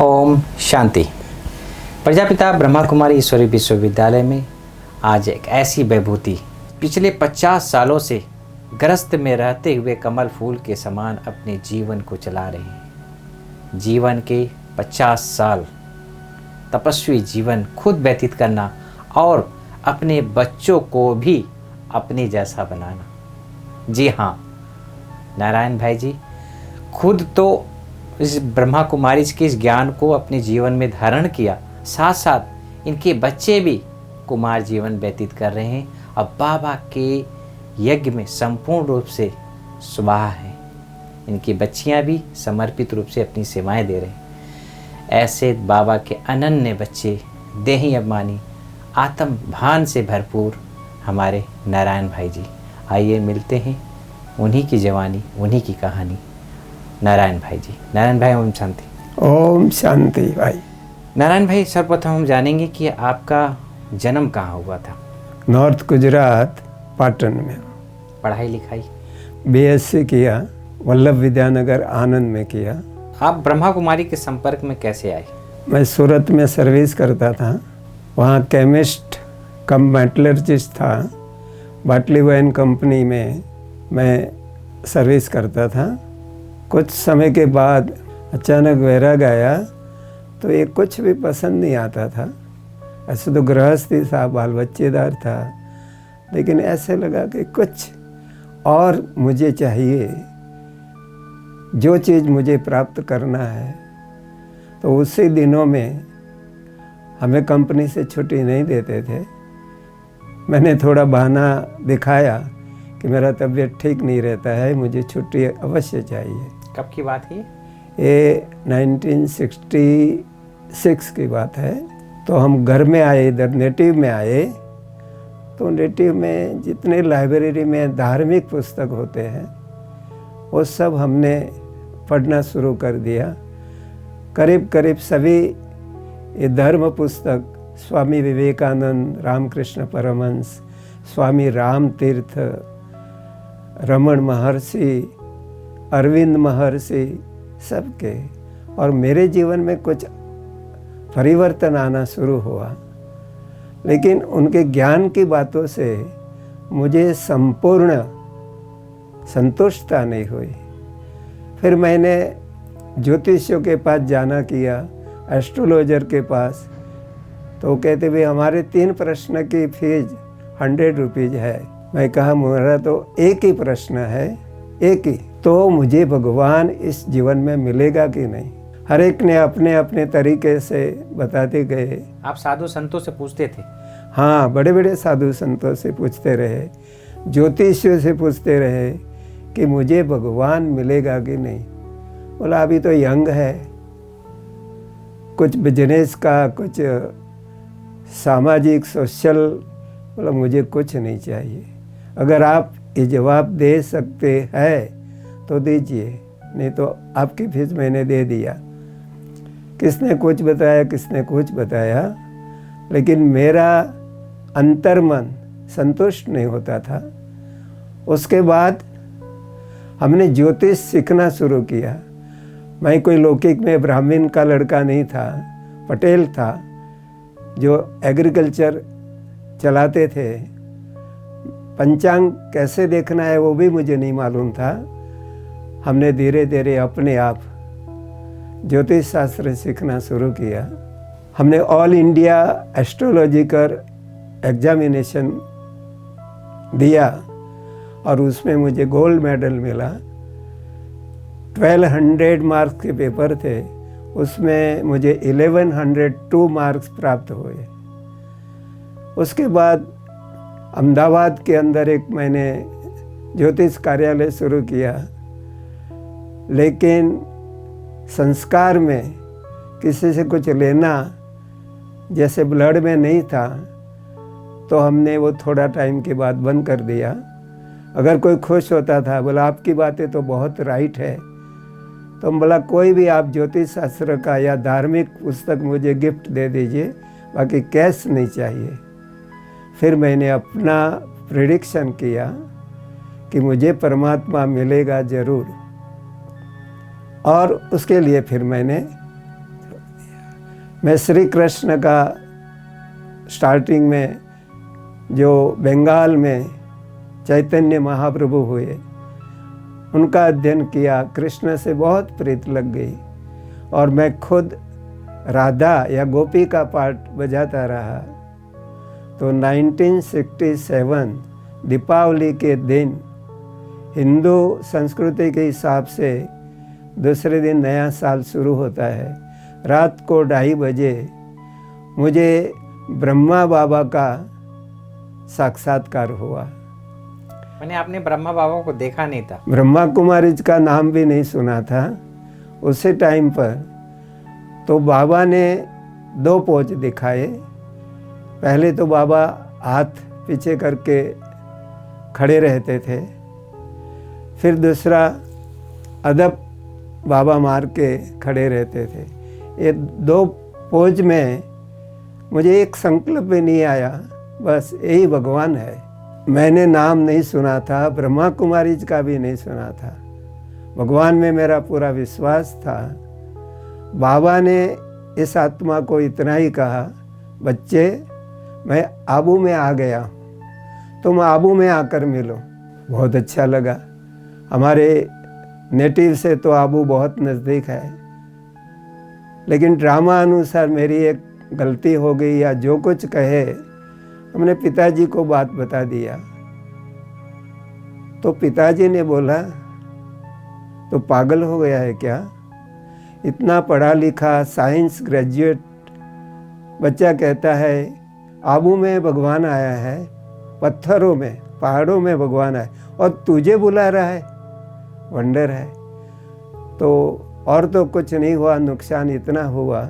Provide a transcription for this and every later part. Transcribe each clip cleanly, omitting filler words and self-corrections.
ओम शांति। प्रजापिता ब्रह्मा कुमारी ईश्वरी विश्वविद्यालय में आज एक ऐसी विभूति पिछले 50 सालों से ग्रस्त में रहते हुए कमल फूल के समान अपने जीवन को चला रहे हैं। जीवन के 50 साल तपस्वी जीवन खुद व्यतीत करना और अपने बच्चों को भी अपने जैसा बनाना। जी हाँ, नारायण भाई जी खुद तो इस ब्रह्मा कुमारी के इस ज्ञान को अपने जीवन में धारण किया, साथ साथ इनके बच्चे भी कुमार जीवन व्यतीत कर रहे हैं। अब बाबा के यज्ञ में संपूर्ण रूप से सुबह हैं। इनकी बच्चियां भी समर्पित रूप से अपनी सेवाएं दे रहे हैं। ऐसे बाबा के अनन्य बच्चे, देही अभिमानी, आत्म भान से भरपूर हमारे नारायण भाई जी। आइए मिलते हैं उन्हीं की जवानी, उन्हीं की कहानी। नारायण भाई जी। नारायण भाई ओम शांति। ओम शांति भाई। नारायण भाई, सर्वप्रथम हम जानेंगे कि आपका जन्म कहाँ हुआ था? नॉर्थ गुजरात, पाटन में। पढ़ाई लिखाई? बीएससी किया, वल्लभ विद्यानगर आनंद में किया। आप ब्रह्मा कुमारी के संपर्क में कैसे आए? मैं सूरत में सर्विस करता था, वहाँ केमिस्ट कम मेटलर्जिस्ट था। बाटली वाइन कंपनी में मैं सर्विस करता था। कुछ समय के बाद अचानक वैराग आया, तो ये कुछ भी पसंद नहीं आता था। ऐसे तो गृहस्थी था, बाल बच्चेदार था, लेकिन ऐसे लगा कि कुछ और मुझे चाहिए, जो चीज़ मुझे प्राप्त करना है। तो उसी दिनों में हमें कंपनी से छुट्टी नहीं देते थे। मैंने थोड़ा बहाना दिखाया कि मेरा तबीयत ठीक नहीं रहता है, मुझे छुट्टी अवश्य चाहिए। कब की बात है ये? 1966 की बात है। तो हम घर में आए, इधर नेटिव में आए। तो नेटिव में जितने लाइब्रेरी में धार्मिक पुस्तक होते हैं वो सब हमने पढ़ना शुरू कर दिया। करीब करीब सभी ये धर्म पुस्तक, स्वामी विवेकानंद, रामकृष्ण परमहंस, स्वामी राम तीर्थ, रमन महर्षि, अरविंद महर्षि, सबके। और मेरे जीवन में कुछ परिवर्तन आना शुरू हुआ, लेकिन उनके ज्ञान की बातों से मुझे संपूर्ण संतुष्टता नहीं हुई। फिर मैंने ज्योतिषियों के पास जाना किया, एस्ट्रोलॉजर के पास। तो कहते भाई हमारे 3 प्रश्न की फीस 100 रुपीज़ है। मैं कहा मेरा तो एक ही प्रश्न है, एक ही। तो मुझे भगवान इस जीवन में मिलेगा कि नहीं? हर एक ने अपने अपने तरीके से बताते गए। आप साधु संतों से पूछते थे? हाँ, बड़े बड़े साधु संतों से पूछते रहे, ज्योतिषियों से पूछते रहे कि मुझे भगवान मिलेगा कि नहीं। बोला अभी तो यंग है, कुछ बिजनेस का, कुछ सामाजिक सोशल। बोला मुझे कुछ नहीं चाहिए। अगर आप ये जवाब दे सकते हैं तो दीजिए, नहीं तो आपकी फीस मैंने दे दिया। किसने कुछ बताया, किसने कुछ बताया, लेकिन मेरा अंतर्मन संतुष्ट नहीं होता था। उसके बाद हमने ज्योतिष सीखना शुरू किया। मैं कोई लौकिक में ब्राह्मण का लड़का नहीं था, पटेल था जो एग्रीकल्चर चलाते थे। पंचांग कैसे देखना है वो भी मुझे नहीं मालूम था। हमने धीरे धीरे अपने आप ज्योतिष शास्त्र सीखना शुरू किया। हमने ऑल इंडिया एस्ट्रोलॉजिकल एग्जामिनेशन दिया और उसमें मुझे गोल्ड मेडल मिला। 1200 मार्क्स के पेपर थे, उसमें मुझे 1102 मार्क्स प्राप्त हुए। उसके बाद अहमदाबाद के अंदर एक मैंने ज्योतिष कार्यालय शुरू किया, लेकिन संस्कार में किसी से कुछ लेना जैसे ब्लड में नहीं था, तो हमने वो थोड़ा टाइम के बाद बंद कर दिया। अगर कोई खुश होता था, बोला आपकी बातें तो बहुत राइट है, तो हम बोला कोई भी आप ज्योतिष शास्त्र का या धार्मिक पुस्तक मुझे गिफ्ट दे दीजिए, बाकी कैश नहीं चाहिए। फिर मैंने अपना प्रेडिक्शन किया कि मुझे परमात्मा मिलेगा ज़रूर, और उसके लिए फिर मैंने मैं श्री कृष्ण का स्टार्टिंग में जो बंगाल में चैतन्य महाप्रभु हुए उनका अध्ययन किया, कृष्ण से बहुत प्रीत लग गई और मैं खुद राधा या गोपी का पार्ट बजाता रहा। तो 1967 दीपावली के दिन हिंदू संस्कृति के हिसाब से दूसरे दिन नया साल शुरू होता है। रात को 2:30 बजे मुझे ब्रह्मा बाबा का साक्षात्कार हुआ। मैंने आपने ब्रह्मा बाबा को देखा नहीं था? ब्रह्मा कुमारी का नाम भी नहीं सुना था उसी टाइम पर। तो बाबा ने 2 पोज दिखाए। पहले तो बाबा हाथ पीछे करके खड़े रहते थे, फिर दूसरा अदब बाबा मार के खड़े रहते थे। ये 2 पोज में मुझे एक संकल्प भी नहीं आया, बस यही भगवान है। मैंने नाम नहीं सुना था, ब्रह्मा कुमारी का भी नहीं सुना था। भगवान में मेरा पूरा विश्वास था। बाबा ने इस आत्मा को इतना ही कहा, बच्चे मैं आबू में आ गया, तुम आबू में आकर मिलो। बहुत अच्छा लगा। हमारे नेटिव से तो आबू बहुत नज़दीक है, लेकिन ड्रामा अनुसार मेरी एक गलती हो गई या जो कुछ कहे, हमने पिताजी को बात बता दिया। तो पिताजी ने बोला, तो पागल हो गया है क्या? इतना पढ़ा लिखा साइंस ग्रेजुएट बच्चा कहता है आबू में भगवान आया है, पत्थरों में पहाड़ों में भगवान आया और तुझे बुला रहा है, वंडर है। तो और तो कुछ नहीं हुआ, नुकसान इतना हुआ,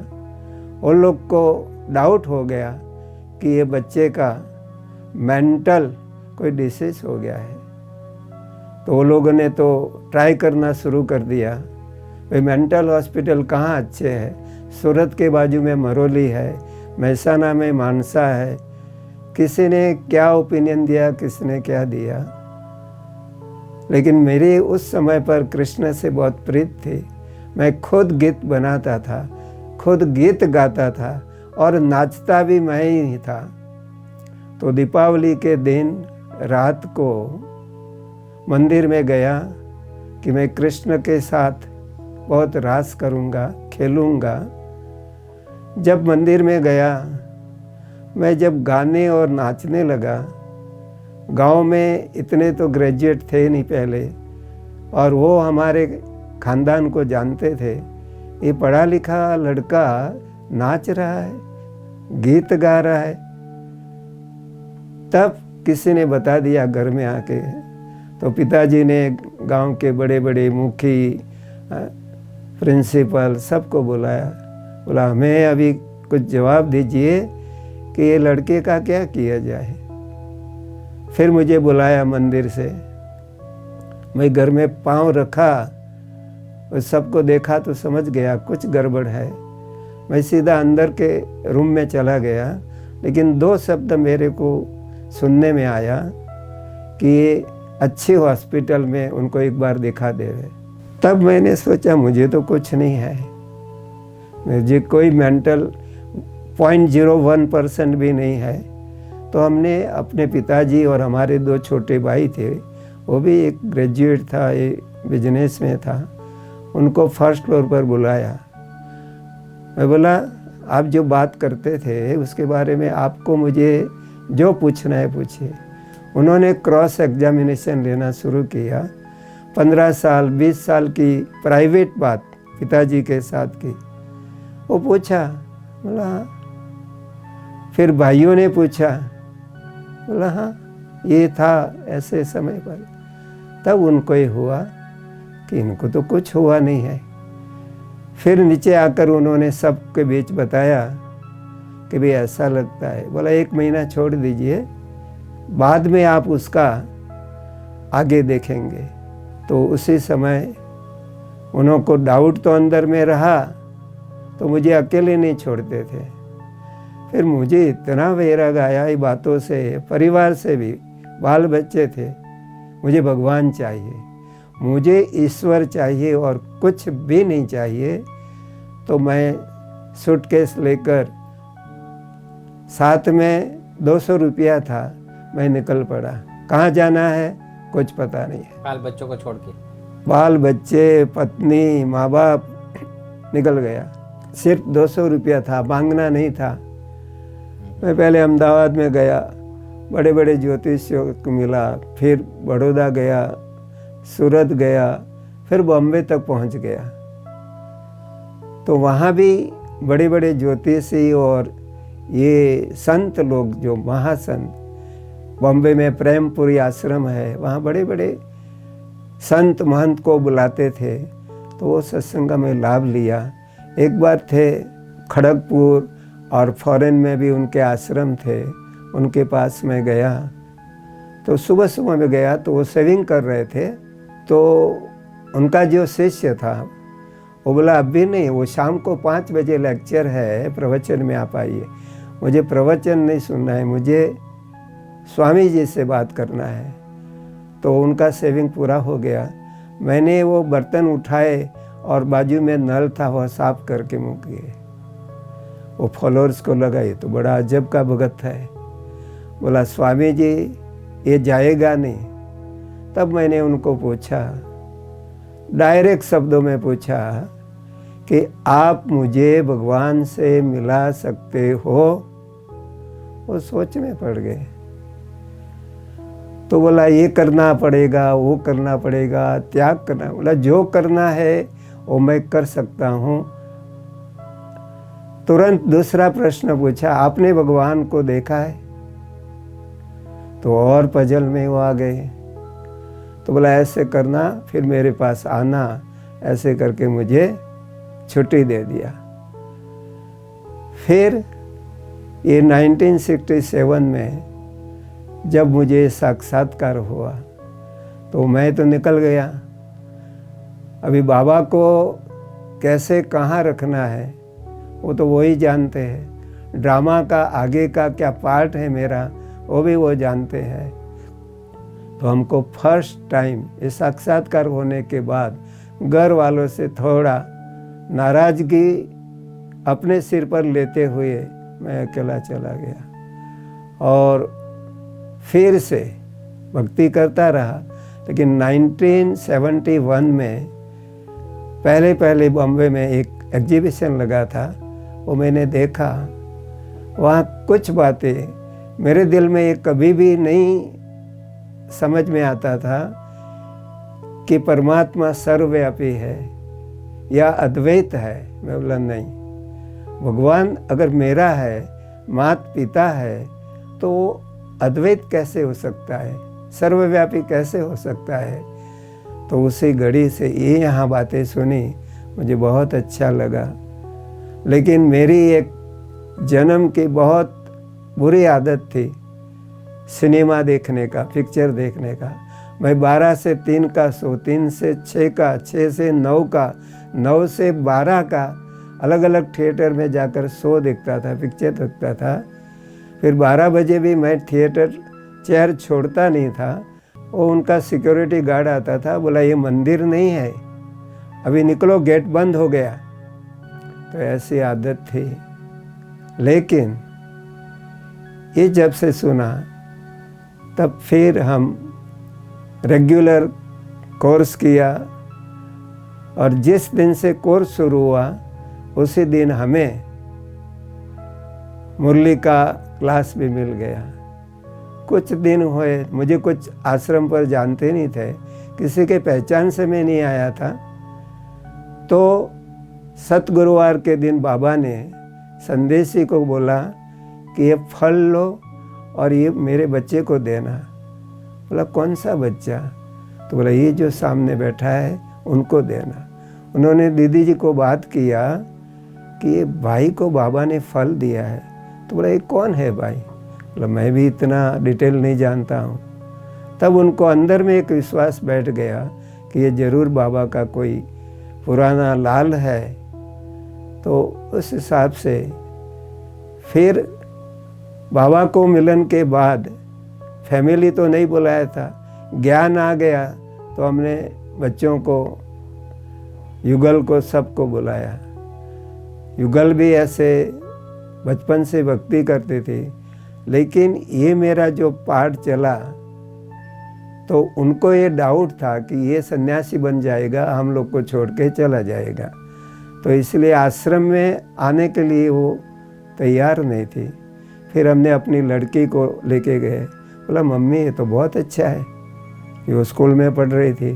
उन लोग को डाउट हो गया कि ये बच्चे का मेंटल कोई डिसीज हो गया है। तो वो लोगों ने तो ट्राई करना शुरू कर दिया। भाई मेंटल हॉस्पिटल कहाँ अच्छे हैं? सूरत के बाजू में मरोली है, महसाना में मानसा है। किसी ने क्या ओपिनियन दिया, किसने क्या दिया, लेकिन मेरी उस समय पर कृष्ण से बहुत प्रीत थी। मैं खुद गीत बनाता था, खुद गीत गाता था और नाचता भी मैं ही था। तो दीपावली के दिन रात को मंदिर में गया कि मैं कृष्ण के साथ बहुत रास करूँगा, खेलूँगा। जब मंदिर में गया, मैं जब गाने और नाचने लगा, गांव में इतने तो ग्रेजुएट थे नहीं पहले, और वो हमारे खानदान को जानते थे। ये पढ़ा लिखा लड़का नाच रहा है, गीत गा रहा है। तब किसी ने बता दिया घर में आके, तो पिताजी ने गांव के बड़े बड़े मुखी, प्रिंसिपल सबको बुलाया। बोला हमें अभी कुछ जवाब दीजिए कि ये लड़के का क्या किया जाए। फिर मुझे बुलाया मंदिर से। मैं घर में पाँव रखा और सबको देखा तो समझ गया कुछ गड़बड़ है। मैं सीधा अंदर के रूम में चला गया, लेकिन 2 शब्द मेरे को सुनने में आया कि ये अच्छे हॉस्पिटल में उनको एक बार दिखा देवे। तब मैंने सोचा मुझे तो कुछ नहीं है, मुझे कोई मेंटल 0.01% भी नहीं है। तो हमने अपने पिताजी और हमारे 2 छोटे भाई थे, वो भी एक ग्रेजुएट था, एक बिजनेस में था, उनको फर्स्ट फ्लोर पर बुलाया। मैं बोला आप जो बात करते थे उसके बारे में आपको मुझे जो पूछना है पूछिए। उन्होंने क्रॉस एग्जामिनेशन लेना शुरू किया। 15 साल 20 साल की प्राइवेट बात पिताजी के साथ की वो पूछा। बोला हाँ। फिर भाइयों ने पूछा। बोला हाँ ये था ऐसे समय पर। तब उनको ही हुआ कि इनको तो कुछ हुआ नहीं है। फिर नीचे आकर उन्होंने सबके बीच बताया कि भाई ऐसा लगता है। बोला 1 महीना छोड़ दीजिए, बाद में आप उसका आगे देखेंगे। तो उसी समय उनको डाउट तो अंदर में रहा, तो मुझे अकेले नहीं छोड़ते थे। फिर मुझे इतना वैराग आया ये बातों से, परिवार से भी, बाल बच्चे थे। मुझे भगवान चाहिए, मुझे ईश्वर चाहिए और कुछ भी नहीं चाहिए। तो मैं सूटकेस लेकर, साथ में 200 रुपया था। मैं निकल पड़ा। कहाँ जाना है कुछ पता नहीं है। बाल बच्चों को छोड़ के? बाल बच्चे, पत्नी, माँ बाप, निकल गया। सिर्फ 200 रुपया था, मांगना नहीं था। मैं पहले अहमदाबाद में गया, बड़े बड़े ज्योतिषियों को मिला, फिर बड़ौदा गया, सूरत गया, फिर बॉम्बे तक पहुंच गया। तो वहाँ भी बड़े बड़े ज्योतिषी और ये संत लोग, जो महासंत, बॉम्बे में प्रेमपुरी आश्रम है, वहाँ बड़े बड़े संत महंत को बुलाते थे। तो वो सत्संग में लाभ लिया। एक बार थे खड़गपुर और फॉरेन में भी उनके आश्रम थे, उनके पास में गया। तो सुबह सुबह में गया तो वो सेविंग कर रहे थे। तो उनका जो शिष्य था वो बोला अभी नहीं, वो शाम को 5 बजे लेक्चर है, प्रवचन में आप आइए। मुझे प्रवचन नहीं सुनना है, मुझे स्वामी जी से बात करना है। तो उनका सेविंग पूरा हो गया। मैंने वो बर्तन उठाए और बाजू में नल था, वह साफ करके मुँह किए। वो फॉलोअर्स को लगा ये तो बड़ा अजब का भगत है। बोला स्वामी जी ये जाएगा नहीं। तब मैंने उनको पूछा, डायरेक्ट शब्दों में पूछा कि आप मुझे भगवान से मिला सकते हो? वो सोच में पड़ गए। तो बोला ये करना पड़ेगा, वो करना पड़ेगा, त्याग करना। बोला जो करना है वो मैं कर सकता हूँ। तुरंत दूसरा प्रश्न पूछा, आपने भगवान को देखा है? तो और पजल में वो आ गए। तो बोला ऐसे करना, फिर मेरे पास आना। ऐसे करके मुझे छुट्टी दे दिया। फिर ये 1967 में जब मुझे साक्षात्कार हुआ तो मैं तो निकल गया। अभी बाबा को कैसे कहाँ रखना है वो तो वही जानते हैं। ड्रामा का आगे का क्या पार्ट है मेरा वो भी वो जानते हैं। तो हमको फर्स्ट टाइम ये साक्षात्कार होने के बाद घर वालों से थोड़ा नाराज़गी अपने सिर पर लेते हुए मैं अकेला चला गया और फिर से भक्ति करता रहा। लेकिन 1971 में पहले बॉम्बे में एक एग्जीबिशन लगा था, वो मैंने देखा। वहाँ कुछ बातें मेरे दिल में एक कभी भी नहीं समझ में आता था कि परमात्मा सर्वव्यापी है या अद्वैत है। मैं बोला नहीं, भगवान अगर मेरा है, माता पिता है, तो अद्वैत कैसे हो सकता है, सर्वव्यापी कैसे हो सकता है। तो उसी घड़ी से ये यहाँ बातें सुनी, मुझे बहुत अच्छा लगा। लेकिन मेरी एक जन्म की बहुत बुरी आदत थी सिनेमा देखने का, पिक्चर देखने का। मैं 12 से 3 का शो, 3 से 6 का, 6 से 9 का, 9 से 12 का अलग अलग थिएटर में जाकर शो देखता था, पिक्चर देखता था। फिर 12 बजे भी मैं थिएटर चेयर छोड़ता नहीं था। वो उनका सिक्योरिटी गार्ड आता था, बोला ये मंदिर नहीं है, अभी निकलो, गेट बंद हो गया। तो ऐसी आदत थी। लेकिन ये जब से सुना तब फिर हम रेगुलर कोर्स किया और जिस दिन से कोर्स शुरू हुआ उसी दिन हमें मुरली का क्लास भी मिल गया। कुछ दिन हुए, मुझे कुछ आश्रम पर जानते नहीं थे, किसी के पहचान से मैं नहीं आया था। तो सतगुरुवार के दिन बाबा ने संदेशी को बोला कि ये फल लो और ये मेरे बच्चे को देना। बोला कौन सा बच्चा? तो बोला ये जो सामने बैठा है उनको देना। उन्होंने दीदी जी को बात किया कि ये भाई को बाबा ने फल दिया है। तो बोला ये कौन है भाई? बोला मैं भी इतना डिटेल नहीं जानता हूँ। तब उनको अंदर में एक विश्वास बैठ गया कि ये ज़रूर बाबा का कोई पुराना लाल है। तो उस हिसाब से फिर बाबा को मिलन के बाद फैमिली तो नहीं बुलाया था, ज्ञान आ गया तो हमने बच्चों को, युगल को, सबको बुलाया। युगल भी ऐसे बचपन से भक्ति करते थे, लेकिन ये मेरा जो पाठ चला तो उनको ये डाउट था कि ये सन्यासी बन जाएगा, हम लोग को छोड़ के चला जाएगा, तो इसलिए आश्रम में आने के लिए वो तैयार नहीं थी। फिर हमने अपनी लड़की को लेके गए, बोला मम्मी ये तो बहुत अच्छा है, ये स्कूल में पढ़ रही थी।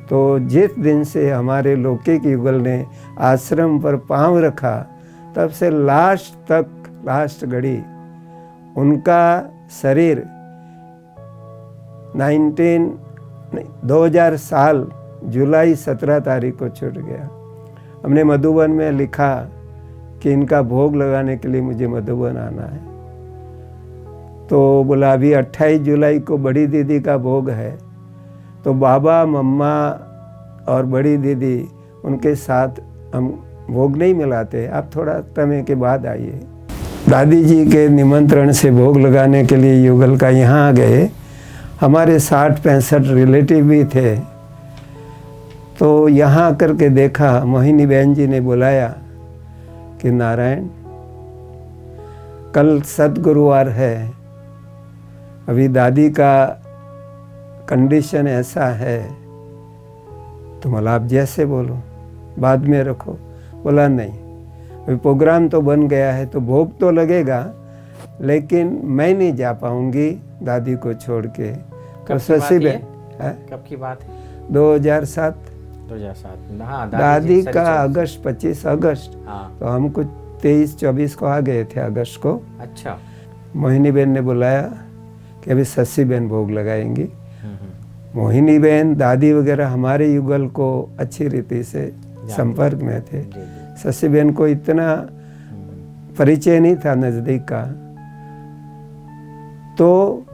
तो जिस दिन से हमारे लौकिक युगल ने आश्रम पर पांव रखा, तब से लास्ट घड़ी उनका शरीर 2000 साल जुलाई 17 तारीख को छूट गया। हमने मधुबन में लिखा कि इनका भोग लगाने के लिए मुझे मधुबन आना है। तो बोला अभी 28 जुलाई को बड़ी दीदी का भोग है, तो बाबा मम्मा और बड़ी दीदी उनके साथ हम भोग नहीं मिलाते, आप थोड़ा समय के बाद आइए। दादी जी के निमंत्रण से भोग लगाने के लिए युगल का यहाँ आ गए। हमारे 60-65 रिलेटिव भी थे। तो यहाँ आकर के देखा, मोहिनी बहन जी ने बुलाया कि नारायण कल सद्गुरुवार है, अभी दादी का कंडीशन ऐसा है, तुम आप जैसे बोलो, बाद में रखो। बोला नहीं, अभी प्रोग्राम तो बन गया है, तो भोग तो लगेगा, लेकिन मैं नहीं जा पाऊंगी दादी को छोड़ के। तो शशि बहन, कब की बात है? 2007। हाँ, दादी का अगस्त 25 अगस्त, हाँ। तो हम कुछ 23-24 को आ गए थे अगस्त को। अच्छा। मोहिनी बहन ने बुलाया कि अभी शशि बहन भोग लगाएंगी। मोहिनी बहन दादी वगैरह हमारे युगल को अच्छी रीति से संपर्क में थे। शशि बहन को इतना परिचय नहीं था नज़दीक का। तो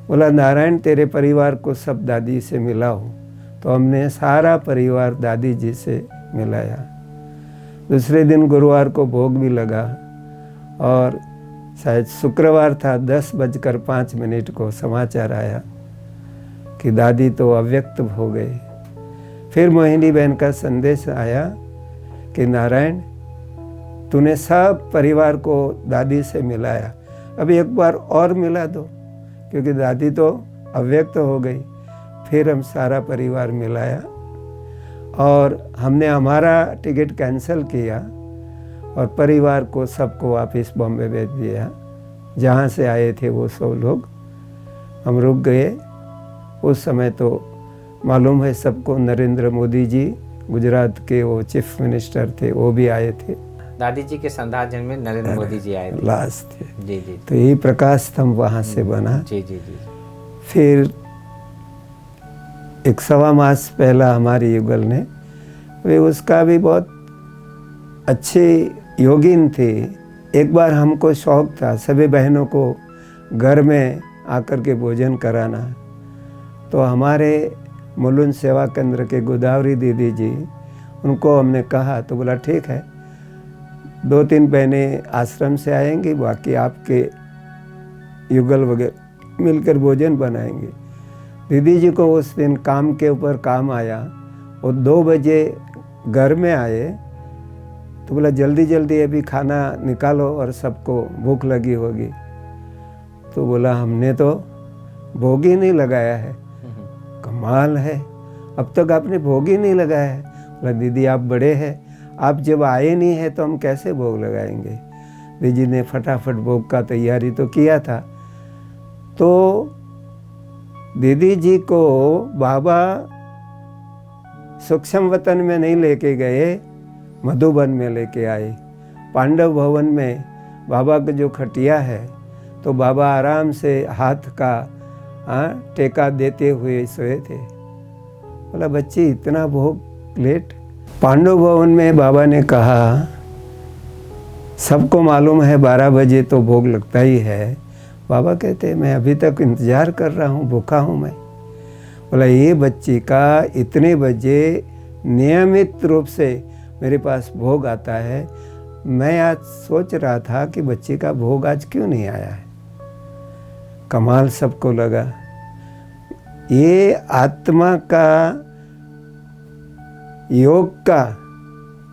बोला नारायण तेरे परिवार को सब दादी से मिलाओ। तो हमने सारा परिवार दादी जी से मिलाया। दूसरे दिन गुरुवार को भोग भी लगा, और शायद शुक्रवार था, 10:05 को समाचार आया कि दादी तो अव्यक्त हो गए। फिर मोहिनी बहन का संदेश आया कि नारायण तूने सब परिवार को दादी से मिलाया, अभी एक बार और मिला दो, क्योंकि दादी तो अव्यक्त हो गई। फिर हम सारा परिवार मिलाया, और हमने हमारा टिकट कैंसिल किया और परिवार को सबको वापस बॉम्बे भेज दिया। जहाँ से आए थे वो सब लोग, हम रुक गए। उस समय तो मालूम है सबको, नरेंद्र मोदी जी गुजरात के वो चीफ मिनिस्टर थे, वो भी आए थे। दादी जी के संधाजन में नरेंद्र मोदी जी आए थे, लास्ट थे। जी जी। तो यही प्रकाश स्तंभ वहाँ से बना। जी जी जी। फिर 1.25 मास पहला हमारी युगल ने, वे उसका भी बहुत अच्छे योगिन थे। एक बार हमको शौक था सभी बहनों को घर में आकर के भोजन कराना, तो हमारे मुलुंड सेवा केंद्र के गोदावरी दीदी जी, उनको हमने कहा, तो बोला ठीक है, 2-3 बहनें आश्रम से आएंगी, बाकी आपके युगल वगैरह मिलकर भोजन बनाएंगे। दीदी जी को उस दिन काम के ऊपर काम आया, वो 2 बजे घर में आए, तो बोला जल्दी जल्दी अभी खाना निकालो और सबको भूख लगी होगी। तो बोला हमने तो भोग ही नहीं लगाया है। कमाल है, अब तक आपने भोग ही नहीं लगाया है। बोला दीदी आप बड़े हैं, आप जब आए नहीं हैं तो हम कैसे भोग लगाएंगे। दीदी ने फटाफट भोग का तैयारी तो किया था। तो दीदी जी को बाबा सूक्ष्म वतन में नहीं लेके गए, मधुबन में लेके आए। पांडव भवन में बाबा का जो खटिया है, तो बाबा आराम से हाथ का टेका देते हुए सोए थे। बोला बच्ची इतना भोग लेट। पांडव भवन में बाबा ने कहा सबको मालूम है 12 बजे तो भोग लगता ही है। बाबा कहते मैं अभी तक इंतज़ार कर रहा हूँ, भूखा हूँ मैं। बोला ये बच्ची का इतने बजे नियमित रूप से मेरे पास भोग आता है। मैं आज सोच रहा था कि बच्ची का भोग आज क्यों नहीं आया है। कमाल सबको लगा। ये आत्मा का योग का,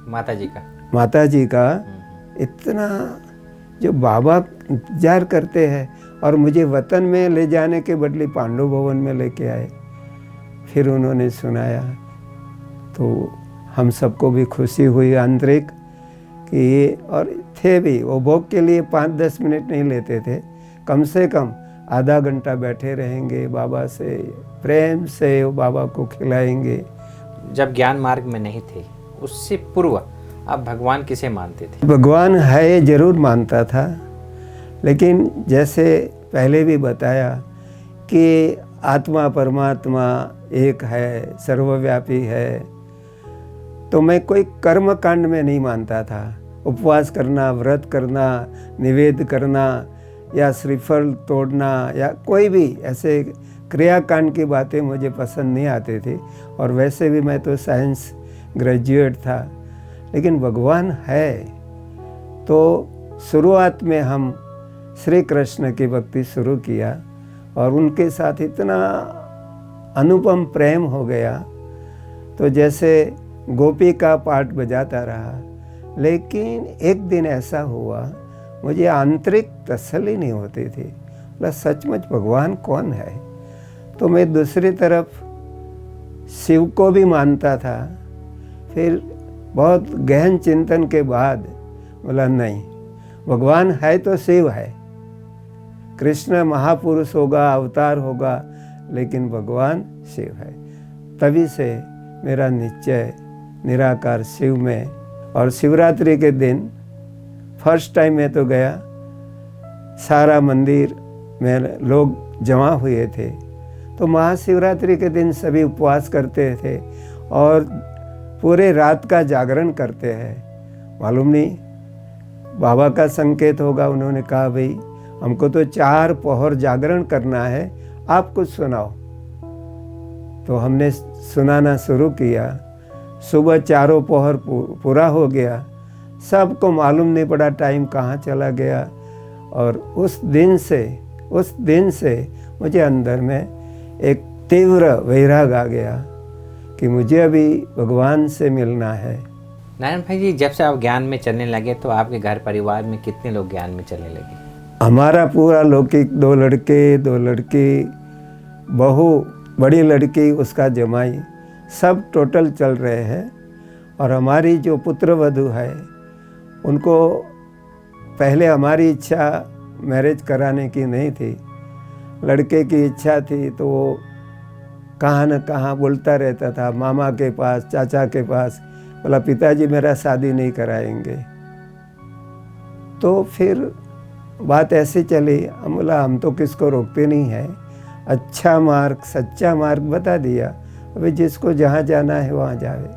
माता जी का माता जी का इतना जो बाबा इंतजार करते हैं, और मुझे वतन में ले जाने के बदले पांडव भवन में लेके आए। फिर उन्होंने सुनाया तो हम सबको भी खुशी हुई आंतरिक कि ये, और थे भी वो भोग के लिए 5-10 मिनट नहीं लेते थे, कम से कम आधा घंटा बैठे रहेंगे, बाबा से प्रेम से वो बाबा को खिलाएंगे। जब ज्ञान मार्ग में नहीं थे, उससे पूर्व आप भगवान किसे मानते थे? भगवान है जरूर मानता था, लेकिन जैसे पहले भी बताया कि आत्मा परमात्मा एक है, सर्वव्यापी है, तो मैं कोई कर्म कांड में नहीं मानता था। उपवास करना, व्रत करना, निवेद करना या श्रीफल तोड़ना या कोई भी ऐसे क्रियाकांड की बातें मुझे पसंद नहीं आती थी। और वैसे भी मैं तो साइंस ग्रेजुएट था। लेकिन भगवान है तो शुरुआत में हम श्री कृष्ण की भक्ति शुरू किया और उनके साथ इतना अनुपम प्रेम हो गया, तो जैसे गोपी का पाठ बजाता रहा। लेकिन एक दिन ऐसा हुआ, मुझे आंतरिक तसल्ली नहीं होती थी, बोला सचमुच भगवान कौन है। तो मैं दूसरी तरफ शिव को भी मानता था। फिर बहुत गहन चिंतन के बाद बोला नहीं, भगवान है तो शिव है, कृष्ण महापुरुष होगा, अवतार होगा, लेकिन भगवान शिव है। तभी से मेरा निश्चय निराकार शिव में। और शिवरात्रि के दिन फर्स्ट टाइम मैं तो गया, सारा मंदिर में लोग जमा हुए थे। तो महाशिवरात्रि के दिन सभी उपवास करते थे और पूरे रात का जागरण करते हैं। मालूम नहीं बाबा का संकेत होगा, उन्होंने कहा भाई हमको तो 4 पहर जागरण करना है, आप कुछ सुनाओ। तो हमने सुनाना शुरू किया। सुबह 4 पहर पूरा हो गया, सबको मालूम नहीं पड़ा टाइम कहाँ चला गया। और उस दिन से मुझे अंदर में एक तीव्र वैराग आ गया कि मुझे अभी भगवान से मिलना है। नारायण भाई जी, जब से आप ज्ञान में चलने लगे तो आपके घर परिवार में कितने लोग ज्ञान में चलने लगे? हमारा पूरा लौकिक 2 लड़के 2 लड़की, बहू, बड़ी लड़की, उसका जमाई, सब टोटल चल रहे हैं। और हमारी जो पुत्र वधू है उनको पहले हमारी इच्छा मैरिज कराने की नहीं थी, लड़के की इच्छा थी। तो वो कहाँ न कहाँ बोलता रहता था, मामा के पास, चाचा के पास, बोला पिताजी मेरा शादी नहीं कराएंगे। तो फिर बात ऐसे चली, हम बोला हम तो किसको रोकते नहीं है, अच्छा मार्ग सच्चा मार्ग बता दिया, अभी जिसको जहाँ जाना है वहाँ जावे।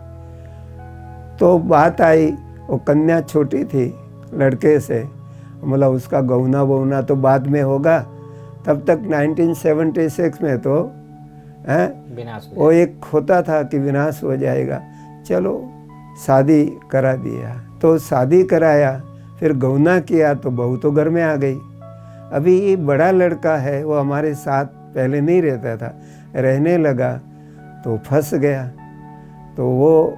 तो बात आई, वो कन्या छोटी थी लड़के से, बोला उसका गौना वौना तो बाद में होगा, तब तक 1976 में तो विनाश वो एक होता था कि विनाश हो जाएगा। चलो शादी करा दिया। तो शादी कराया, फिर गौना किया तो बहू तो घर में आ गई। अभी ये बड़ा लड़का है, वो हमारे साथ पहले नहीं रहता था, रहने लगा तो फंस गया। तो वो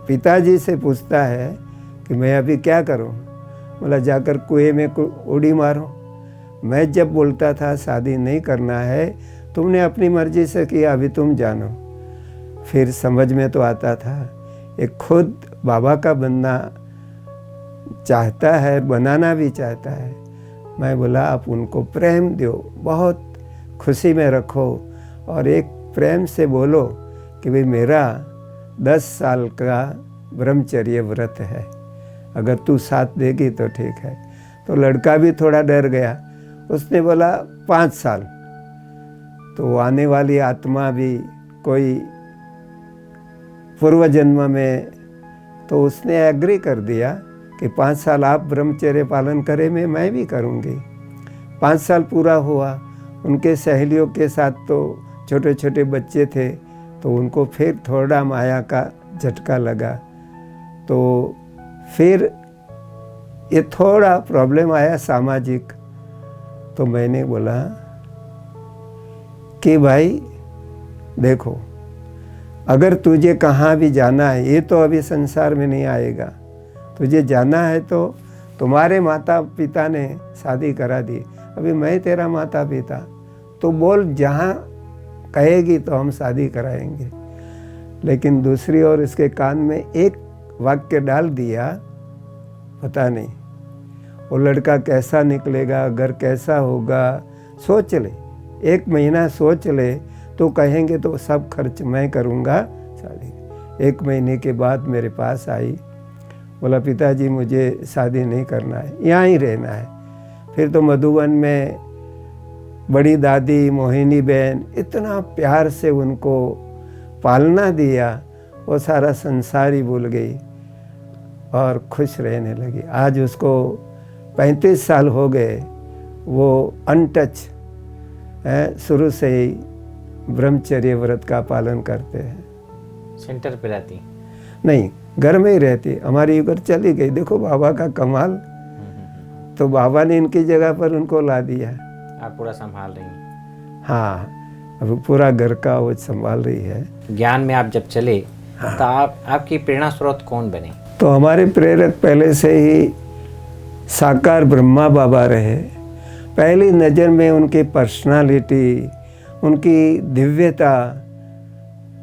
पिताजी से पूछता है कि मैं अभी क्या करूं? बोला जाकर कुएं में उड़ी मारो। मैं जब बोलता था शादी नहीं करना है, तुमने अपनी मर्जी से किया, अभी तुम जानो। फिर समझ में तो आता था ये खुद बाबा का बनना चाहता है, बनाना भी चाहता है। मैं बोला आप उनको प्रेम दो, बहुत खुशी में रखो और एक प्रेम से बोलो कि भाई मेरा 10 साल का ब्रह्मचर्य व्रत है, अगर तू साथ देगी तो ठीक है। तो लड़का भी थोड़ा डर गया, उसने बोला 5 साल। तो आने वाली आत्मा भी कोई पूर्व जन्म में, तो उसने एग्री कर दिया कि 5 साल आप ब्रह्मचर्य पालन करें, मैं भी करूँगी। 5 साल पूरा हुआ, उनके सहेलियों के साथ तो छोटे छोटे बच्चे थे, तो उनको फिर थोड़ा माया का झटका लगा। तो फिर ये थोड़ा प्रॉब्लम आया सामाजिक। तो मैंने बोला कि भाई देखो, अगर तुझे कहाँ भी जाना है, ये तो अभी संसार में नहीं आएगा, तुझे जाना है तो तुम्हारे माता पिता ने शादी करा दी, अभी मैं तेरा माता पिता, तो बोल जहाँ कहेगी तो हम शादी कराएंगे। लेकिन दूसरी ओर इसके कान में एक वाक्य डाल दिया, पता नहीं वो लड़का कैसा निकलेगा, घर कैसा होगा, सोच ले, 1 महीना सोच ले, तो कहेंगे तो सब खर्च मैं करूँगा शादी। 1 महीने के बाद मेरे पास आई, बोला पिताजी मुझे शादी नहीं करना है, यहाँ ही रहना है। फिर तो मधुबन में बड़ी दादी मोहिनी बहन इतना प्यार से उनको पालना दिया, वो सारा संसार ही भूल गई और खुश रहने लगी। आज उसको 35 साल हो गए, वो अनटच है, शुरू से ही ब्रह्मचर्य व्रत का पालन करते हैं। सेंटर पे रहती? नहीं, घर में ही रहती। हमारी उधर चली गई, देखो बाबा का कमाल, तो बाबा ने इनकी जगह पर उनको ला दिया। आप पूरा संभाल रही हैं? हाँ, अब पूरा घर का वो संभाल रही है। ज्ञान में आप जब चले तो आपकी प्रेरणा स्रोत कौन बने? तो हमारे प्रेरक पहले से ही साकार ब्रह्मा बाबा रहे। पहली नज़र में उनकी पर्सनालिटी, उनकी दिव्यता,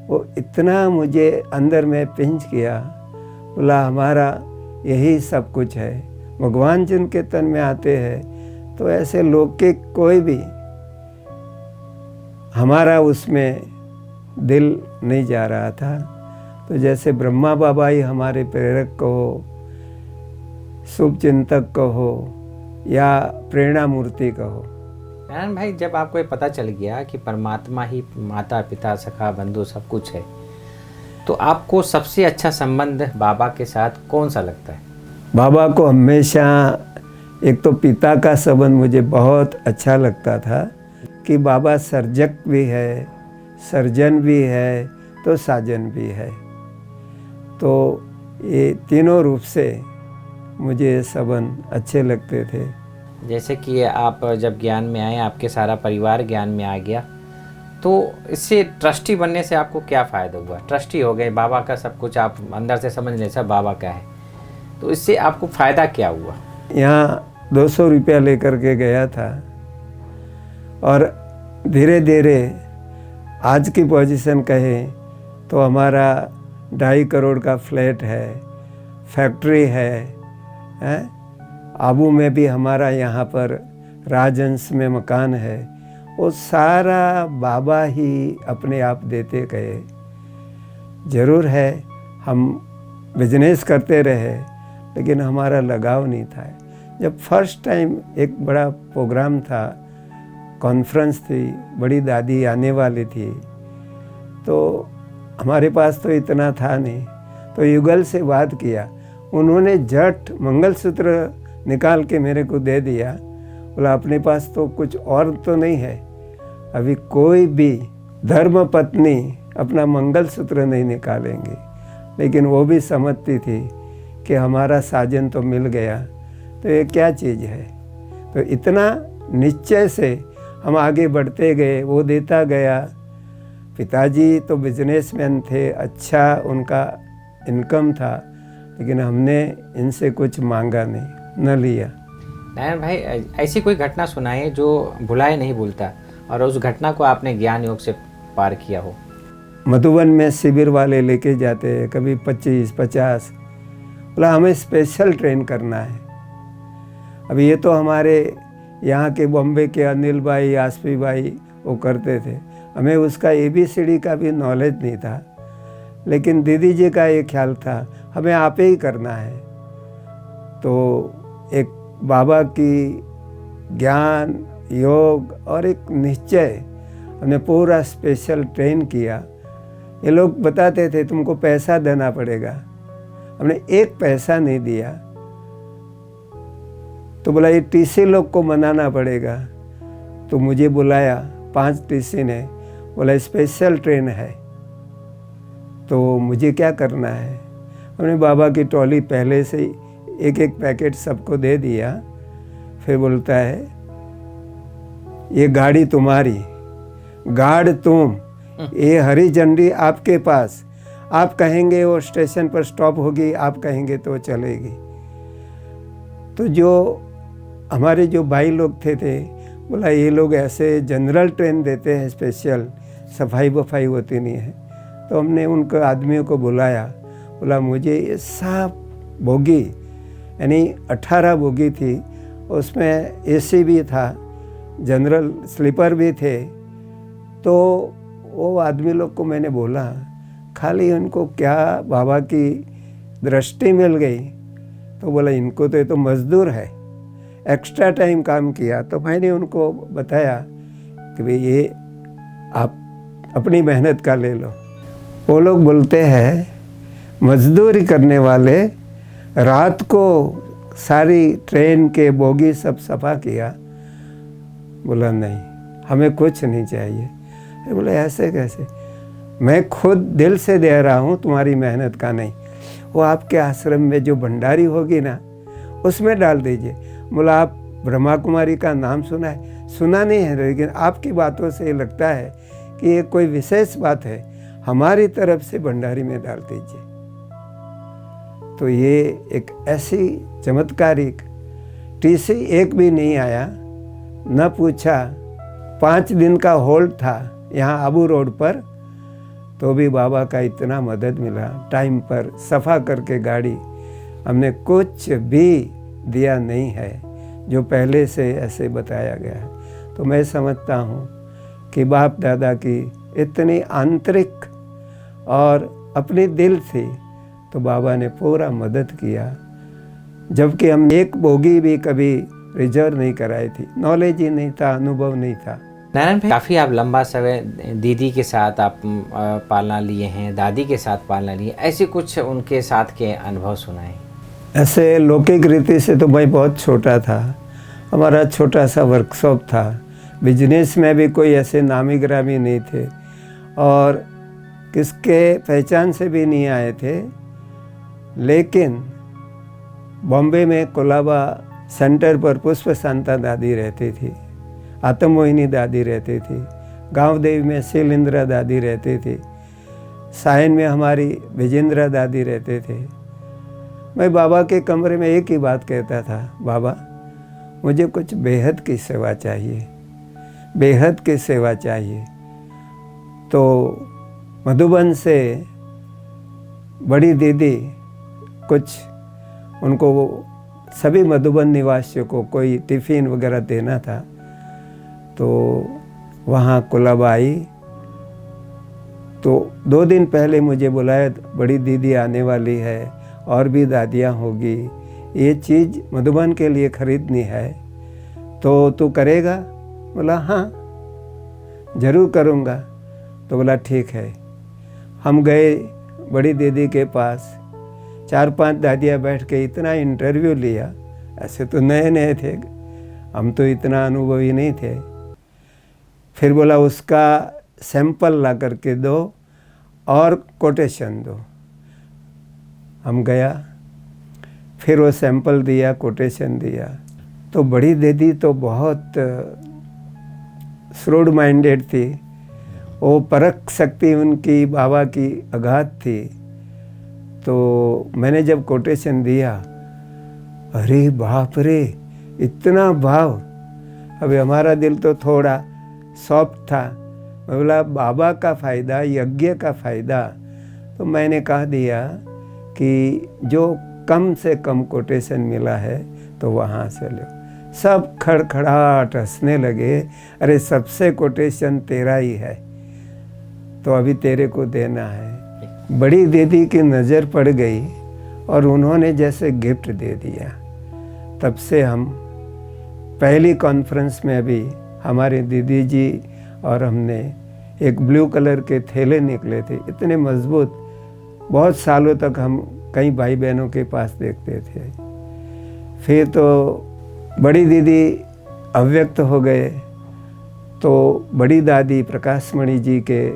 वो इतना मुझे अंदर में पिंच किया, बोला हमारा यही सब कुछ है। भगवान जिनके तन में आते हैं तो ऐसे लौकिक कोई भी हमारा उसमें दिल नहीं जा रहा था। तो जैसे ब्रह्मा बाबा ही हमारे प्रेरक कहो, शुभ चिंतक कहो या प्रेरणा मूर्ति कहो। नारायण भाई, जब आपको ये पता चल गया कि परमात्मा ही माता पिता सखा बंधु सब कुछ है, तो आपको सबसे अच्छा संबंध बाबा के साथ कौन सा लगता है? बाबा को हमेशा एक तो पिता का संबंध मुझे बहुत अच्छा लगता था कि बाबा सर्जक भी है, सर्जन भी है, तो साजन भी है। तो ये तीनों रूप से मुझे संबंध अच्छे लगते थे। जैसे कि आप जब ज्ञान में आए, आपके सारा परिवार ज्ञान में आ गया, तो इससे ट्रस्टी बनने से आपको क्या फ़ायदा हुआ? ट्रस्टी हो गए, बाबा का सब कुछ आप अंदर से समझ लें, सब बाबा का है, तो इससे आपको फ़ायदा क्या हुआ? यहाँ 200 रुपया लेकर के गया था और धीरे धीरे आज की पोजीशन कहें तो हमारा 2.5 करोड़ का फ्लैट है, फैक्ट्री है, आबू में भी हमारा यहाँ पर राजहंस में मकान है। वो सारा बाबा ही अपने आप देते गए। ज़रूर है हम बिजनेस करते रहे, लेकिन हमारा लगाव नहीं था। जब फर्स्ट टाइम एक बड़ा प्रोग्राम था, कॉन्फ्रेंस थी, बड़ी दादी आने वाली थी, तो हमारे पास तो इतना था नहीं, तो युगल से बात किया। उन्होंने झट मंगलसूत्र निकाल के मेरे को दे दिया। बोला अपने पास तो कुछ और तो नहीं है, अभी कोई भी धर्म पत्नी अपना मंगलसूत्र नहीं निकालेंगे। लेकिन वो भी समझती थी कि हमारा साजन तो मिल गया, तो ये क्या चीज़ है। तो इतना निश्चय से हम आगे बढ़ते गए, वो देता गया। पिताजी तो बिजनेसमैन थे, अच्छा उनका इनकम था, लेकिन हमने इनसे कुछ मांगा नहीं, न लिया। नारायण भाई, ऐसी कोई घटना सुनाए जो भुलाए नहीं भूलता, और उस घटना को आपने ज्ञान योग से पार किया हो। मधुबन में शिविर वाले लेके जाते हैं, कभी 25-50, बोला हमें स्पेशल ट्रेन करना है। अब ये तो हमारे यहाँ के बॉम्बे के अनिल भाई, आसफी भाई वो करते थे, हमें उसका ABCD का भी नॉलेज नहीं था। लेकिन दीदी जी का ये ख्याल था हमें आप ही करना है। तो एक बाबा की ज्ञान, योग और एक निश्चय, हमने पूरा स्पेशल ट्रेन किया। ये लोग बताते थे तुमको पैसा देना पड़ेगा, हमने 1 पैसा नहीं दिया। तो बोला ये TC लोग को मनाना पड़ेगा। तो मुझे बुलाया 5 TC ने, बोला स्पेशल ट्रेन है, तो मुझे क्या करना है। हमने बाबा की ट्रॉली पहले से ही 1-1 पैकेट सबको दे दिया। फिर बोलता है ये गाड़ी तुम्हारी, गार्ड तुम, ये हरी झंडी आपके पास, आप कहेंगे वो स्टेशन पर स्टॉप होगी, आप कहेंगे तो चलेगी। तो जो हमारे जो भाई लोग थे बोला ये लोग ऐसे जनरल ट्रेन देते हैं स्पेशल, सफाई वफाई होती नहीं है। तो हमने उनको आदमियों को बुलाया, बोला मुझे ये सब बोगी यानी 18 बोगी थी, उसमें एसी भी था, जनरल स्लीपर भी थे। तो वो आदमी लोग को मैंने बोला खाली उनको क्या बाबा की दृष्टि मिल गई, तो बोला इनको तो ये तो मजदूर है, एक्स्ट्रा टाइम काम किया। तो मैंने उनको बताया कि भाई ये आप अपनी मेहनत का ले लो। वो लोग बोलते हैं मजदूरी करने वाले रात को सारी ट्रेन के बोगी सब सफा किया। बोला नहीं हमें कुछ नहीं चाहिए। अरे बोले ऐसे कैसे, मैं खुद दिल से दे रहा हूँ, तुम्हारी मेहनत का नहीं। वो आपके आश्रम में जो भंडारी होगी ना उसमें डाल दीजिए। बोला आप ब्रह्मा कुमारी का नाम सुना है? सुना नहीं है, लेकिन आपकी बातों से ये लगता है कि ये कोई विशेष बात है, हमारी तरफ से भंडारी में डाल दीजिए। तो ये एक ऐसी चमत्कारिक, टीसी एक भी नहीं आया, न पूछा। 5 दिन का होल्ड था यहाँ आबू रोड पर, तो भी बाबा का इतना मदद मिला। टाइम पर सफ़ा करके गाड़ी, हमने कुछ भी दिया नहीं है जो पहले से ऐसे बताया गया है। तो मैं समझता हूँ कि बाप दादा की इतनी आंतरिक और अपने दिल से तो बाबा ने पूरा मदद किया, जबकि हम एक बोगी भी कभी रिजर्व नहीं कराई थी। नॉलेज ही नहीं था, अनुभव नहीं था। नारायण भाई, काफ़ी आप लंबा समय दीदी के साथ आप पालना लिए हैं, दादी के साथ पालना लिए, ऐसे कुछ उनके साथ के अनुभव सुनाएं। ऐसे लौकिक रीति से तो मैं बहुत छोटा था, हमारा छोटा सा वर्कशॉप था, बिजनेस में भी कोई ऐसे नामी ग्रामी नहीं थे और किसके पहचान से भी नहीं आए थे। लेकिन बॉम्बे में कोलाबा सेंटर पर पुष्प शांता दादी रहती थी, आत्ममोहिनी दादी रहती थी, गांव देवी में शैलेंद्रा दादी रहती थी, सायन में हमारी विजेंद्रा दादी रहते थे। मैं बाबा के कमरे में एक ही बात कहता था, बाबा मुझे कुछ बेहद की सेवा चाहिए, बेहद की सेवा चाहिए। तो मधुबन से बड़ी दीदी कुछ उनको सभी मधुबन निवासियों को कोई टिफ़िन वगैरह देना था, तो वहाँ कोलाबा आई। तो 2 दिन पहले मुझे बुलाया, बड़ी दीदी आने वाली है और भी दादियाँ होगी, ये चीज़ मधुबन के लिए ख़रीदनी है, तो तू करेगा? बोला हाँ ज़रूर करूँगा। तो बोला ठीक है। हम गए बड़ी दीदी के पास, 4-5 दादियाँ बैठ के इतना इंटरव्यू लिया। ऐसे तो नए नए थे, हम तो इतना अनुभवी नहीं थे। फिर बोला उसका सैंपल ला करके दो और कोटेशन दो। हम गया, फिर वो सैंपल दिया, कोटेशन दिया। तो बड़ी दीदी तो बहुत श्रूड माइंडेड थी, वो परख शक्ति उनकी बाबा की अगाध थी। तो मैंने जब कोटेशन दिया, अरे बाप रे इतना भाव। अभी हमारा दिल तो थोड़ा सॉफ्ट था, मैं बोला बाबा का फ़ायदा, यज्ञ का फ़ायदा। तो मैंने कह दिया कि जो कम से कम कोटेशन मिला है तो वहाँ से लो। सब खड़खड़ाहट हंसने लगे, अरे सबसे कोटेशन तेरा ही है, तो अभी तेरे को देना है। बड़ी दीदी की नज़र पड़ गई और उन्होंने जैसे गिफ्ट दे दिया। तब से हम पहली कॉन्फ्रेंस में अभी हमारे दीदी जी और हमने एक ब्लू कलर के थैले निकले थे, इतने मजबूत, बहुत सालों तक हम कई भाई बहनों के पास देखते थे। फिर तो बड़ी दीदी अव्यक्त हो गए, तो बड़ी दादी प्रकाशमणि जी के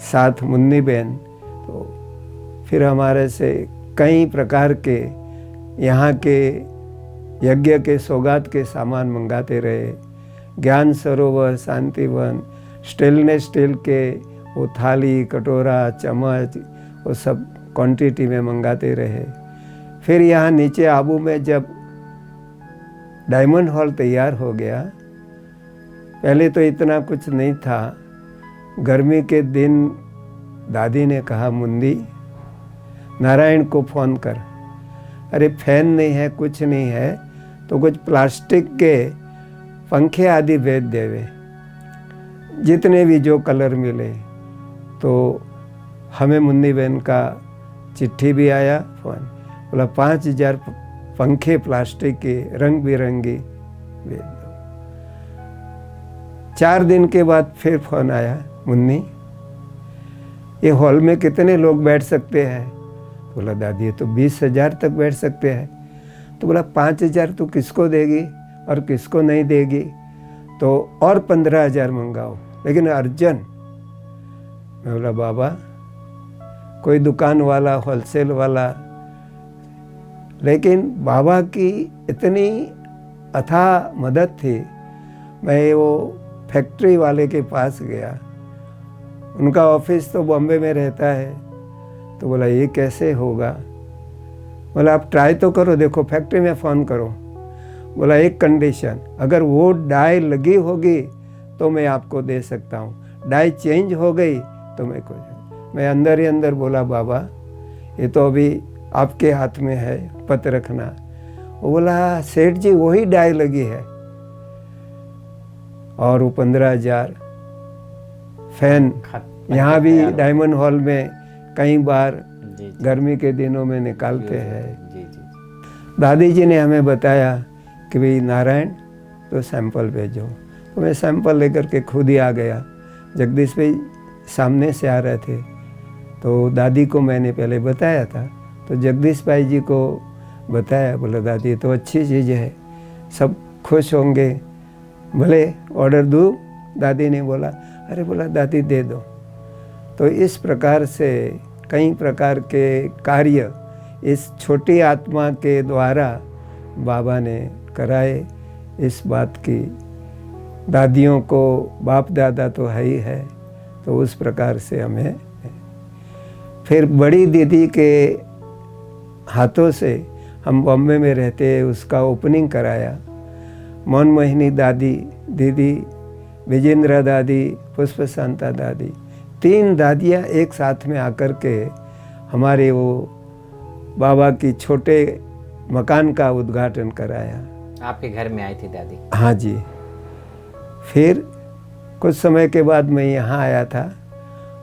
साथ मुन्नी बहन, तो फिर हमारे से कई प्रकार के यहाँ के यज्ञ के सौगात के सामान मंगाते रहे। ज्ञान सरोवर, शांतिवन, स्टेनलेस स्टील के वो थाली, कटोरा, चम्मच, वो सब क्वांटिटी में मंगाते रहे। फिर यहाँ नीचे आबू में जब डायमंड हॉल तैयार हो गया। पहले तो इतना कुछ नहीं था। गर्मी के दिन दादी ने कहा, मुंदी नारायण को फ़ोन कर। अरे फैन नहीं है, कुछ नहीं है, तो कुछ प्लास्टिक के पंखे आदि भेज देवे, जितने भी जो कलर मिले। तो हमें मुन्नी बहन का चिट्ठी भी आया, फ़ोन बोला 5,000 पंखे प्लास्टिक के रंग बिरंगी भेज दो। 4 दिन के बाद फिर फ़ोन आया, मुन्नी ये हॉल में कितने लोग बैठ सकते हैं? बोला दादी ये तो 20,000 तक बैठ सकते हैं। तो बोला 5,000 तो किसको देगी और किसको नहीं देगी, तो और 15,000 मंगाओ, लेकिन अर्जन। मैं बोला बाबा कोई दुकान वाला, होलसेल वाला, लेकिन बाबा की इतनी अथाह मदद थी। मैं वो फैक्ट्री वाले के पास गया, उनका ऑफिस तो बॉम्बे में रहता है। तो बोला ये कैसे होगा? बोला आप ट्राई तो करो, देखो फैक्ट्री में फ़ोन करो। बोला एक कंडीशन, अगर वो डाई लगी होगी तो मैं आपको दे सकता हूँ, डाई चेंज हो गई तो मैं कुछ। मैं अंदर ही अंदर बोला बाबा ये तो अभी आपके हाथ में है, पत रखना। वो बोला सेठ जी वही डाई लगी है। और वो 15,000 फैन यहाँ भी डायमंड हॉल में कई बार गर्मी के दिनों में निकालते हैं। दादी जी ने हमें बताया कि भाई नारायण तो सैंपल भेजो। तो मैं सैंपल लेकर के खुद ही आ गया। जगदीश भाई सामने से आ रहे थे, तो दादी को मैंने पहले बताया था। तो जगदीश भाई जी को बताया, बोला दादी तो अच्छी चीज़ है, सब खुश होंगे, भले ऑर्डर दूँ? दादी ने बोला अरे बोला दादी दे दो। तो इस प्रकार से कई प्रकार के कार्य इस छोटी आत्मा के द्वारा बाबा ने कराए। इस बात की दादियों को बाप दादा तो है ही है, तो उस प्रकार से हमें फिर बड़ी दीदी के हाथों से हम बॉम्बे में रहते उसका ओपनिंग कराया। मौन मोहिनी दादी, दीदी विजेंद्रा दादी, पुष्प शांता दादी, 3 दादियाँ एक साथ में आकर के हमारे वो बाबा की छोटे मकान का उद्घाटन कराया। आपके घर में आई थी दादी? हाँ जी। फिर कुछ समय के बाद मैं यहाँ आया था।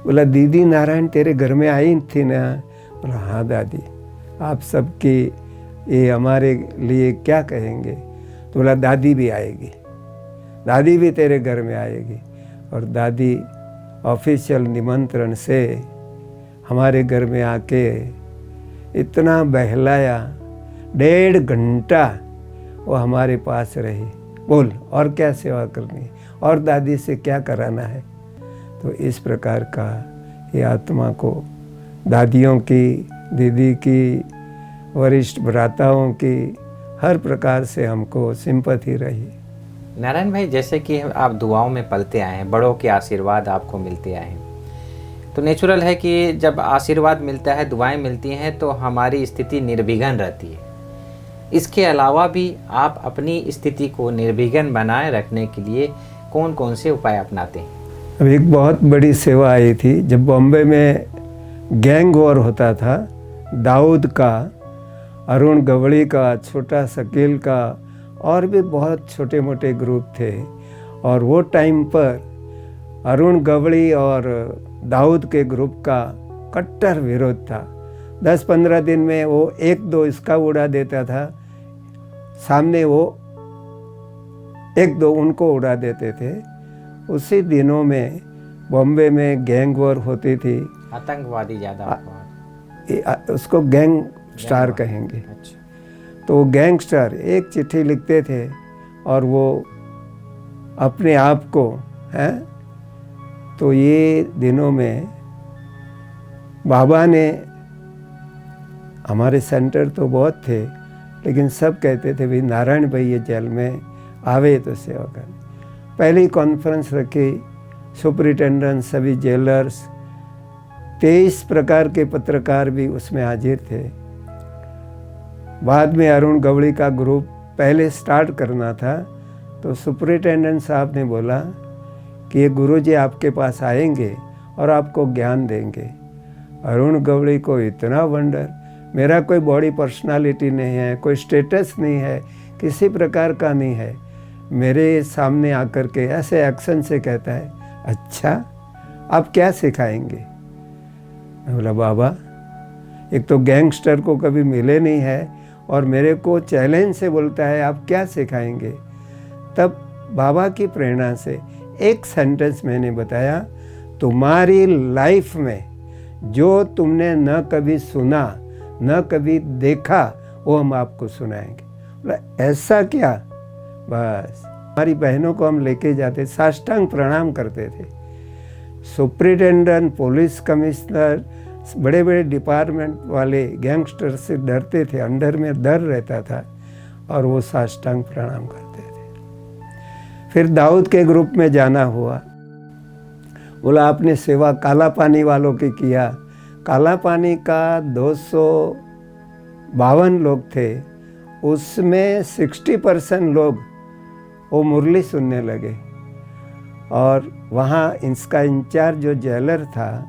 बोला दीदी नारायण तेरे घर में आई थी ना? बोला हाँ दादी, आप सबकी ये हमारे लिए क्या कहेंगे? तो बोला दादी भी आएगी, दादी भी तेरे घर में आएगी। और दादी ऑफिशियल निमंत्रण से हमारे घर में आके इतना बहलाया, 1.5 घंटा वो हमारे पास रही। बोल और क्या सेवा करनी और दादी से क्या कराना है। तो इस प्रकार का ये आत्मा को दादियों की, दीदी की, वरिष्ठ भ्राताओं की हर प्रकार से हमको सिंपैथी रही। नारायण भाई जैसे कि आप दुआओं में पलते आए हैं, बड़ों के आशीर्वाद आपको मिलते आए हैं, तो नेचुरल है कि जब आशीर्वाद मिलता है, दुआएं मिलती हैं, तो हमारी स्थिति निर्विघ्न रहती है। इसके अलावा भी आप अपनी स्थिति को निर्विघ्न बनाए रखने के लिए कौन कौन से उपाय अपनाते हैं? अब एक बहुत बड़ी सेवा आई थी जब बॉम्बे में गैंग वॉर होता था। दाऊद का, अरुण गवड़ी का, छोटा शकील का और भी बहुत छोटे मोटे ग्रुप थे। और वो टाइम पर अरुण गवड़ी और दाऊद के ग्रुप का कट्टर विरोध था। 10-15 दिन में वो 1-2 इसका उड़ा देता था, सामने वो 1-2 उनको उड़ा देते थे। उसी दिनों में बॉम्बे में गैंग वॉर होती थी। आतंकवादी ज़्यादा उसको गैंग स्टार कहेंगे। अच्छा। तो वो गैंगस्टर एक चिट्ठी लिखते थे और वो अपने आप को हैं। तो ये दिनों में बाबा ने, हमारे सेंटर तो बहुत थे, लेकिन सब कहते थे भाई नारायण भाई ये जेल में आवे तो सेवा कर। पहली कॉन्फ्रेंस रखी, सुपरिटेंडेंट, सभी जेलर्स, 23 प्रकार के पत्रकार भी उसमें हाजिर थे। बाद में अरुण गवड़ी का ग्रुप पहले स्टार्ट करना था तो सुपरिटेंडेंट साहब ने बोला कि ये गुरुजी आपके पास आएंगे और आपको ज्ञान देंगे। अरुण गवड़ी को इतना वंडर, मेरा कोई बॉडी पर्सनालिटी नहीं है, कोई स्टेटस नहीं है, किसी प्रकार का नहीं है, मेरे सामने आकर के ऐसे एक्शन से कहता है, अच्छा आप क्या सिखाएंगे? मैं बोला बाबा, एक तो गैंगस्टर को कभी मिले नहीं है और मेरे को चैलेंज से बोलता है आप क्या सिखाएंगे। तब बाबा की प्रेरणा से एक सेंटेंस मैंने बताया, तुम्हारी लाइफ में जो तुमने न कभी सुना न कभी देखा वो हम आपको सुनाएंगे। बोला ऐसा क्या? बस हमारी बहनों को हम लेके जाते, साष्टांग प्रणाम करते थे। सुपरिटेंडेंट, पुलिस कमिश्नर, बड़े बड़े डिपार्टमेंट वाले गैंगस्टर से डरते थे, अंदर में डर रहता था और वो साष्टांग प्रणाम करते थे। फिर दाऊद के ग्रुप में जाना हुआ। बोला आपने सेवा काला पानी वालों की किया। काला पानी का 252 लोग थे, उसमें 60% लोग वो मुरली सुनने लगे। और वहाँ इसका इंचार्ज जो जेलर था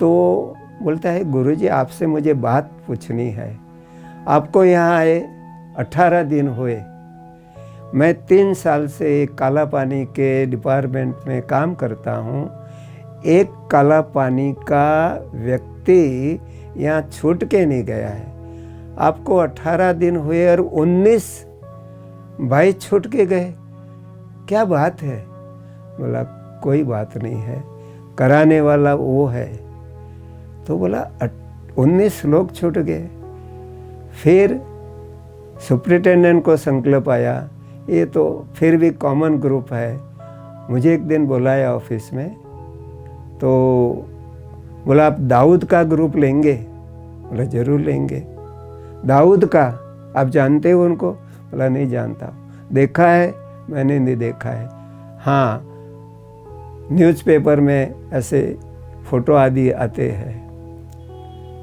तो बोलता है गुरुजी आपसे मुझे बात पूछनी है। आपको यहाँ आए 18 दिन हुए, मैं 3 साल से काला पानी के डिपार्टमेंट में काम करता हूँ। एक काला पानी का व्यक्ति यहाँ छूट के नहीं गया है। आपको 18 दिन हुए और 19 भाई छूट के गए, क्या बात है? बोला कोई बात नहीं है, कराने वाला वो है। तो बोला 19 लोग छूट गए। फिर सुपरिटेंडेंट को संकल्प आया, ये तो फिर भी कॉमन ग्रुप है। मुझे एक दिन बुलाया ऑफिस में, तो बोला आप दाऊद का ग्रुप लेंगे? बोला जरूर लेंगे। दाऊद का आप जानते हो उनको? बोला नहीं जानता। देखा है? मैंने नहीं देखा है। हाँ, न्यूज़पेपर में ऐसे फोटो आदि आते हैं।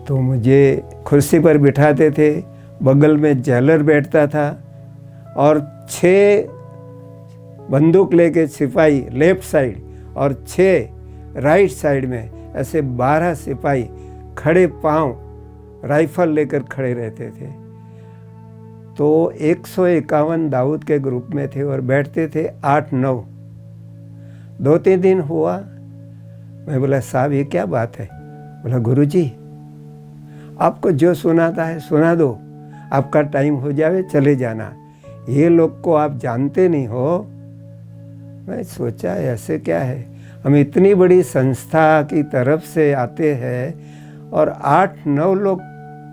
तो मुझे कुर्सी पर बिठाते थे, बगल में जेलर बैठता था और 6 बंदूक लेके सिपाही लेफ्ट साइड और 6 राइट साइड में, ऐसे 12 सिपाही खड़े पांव राइफल लेकर खड़े रहते थे। तो 151 दाऊद के ग्रुप में थे और बैठते थे 8-9। 2-3 दिन हुआ। मैं बोला साहब ये क्या बात है? बोला गुरुजी आपको जो सुनाता है सुना दो, आपका टाइम हो जावे चले जाना, ये लोग को आप जानते नहीं हो। मैं सोचा ऐसे क्या है, हम इतनी बड़ी संस्था की तरफ से आते हैं और 8-9 लोग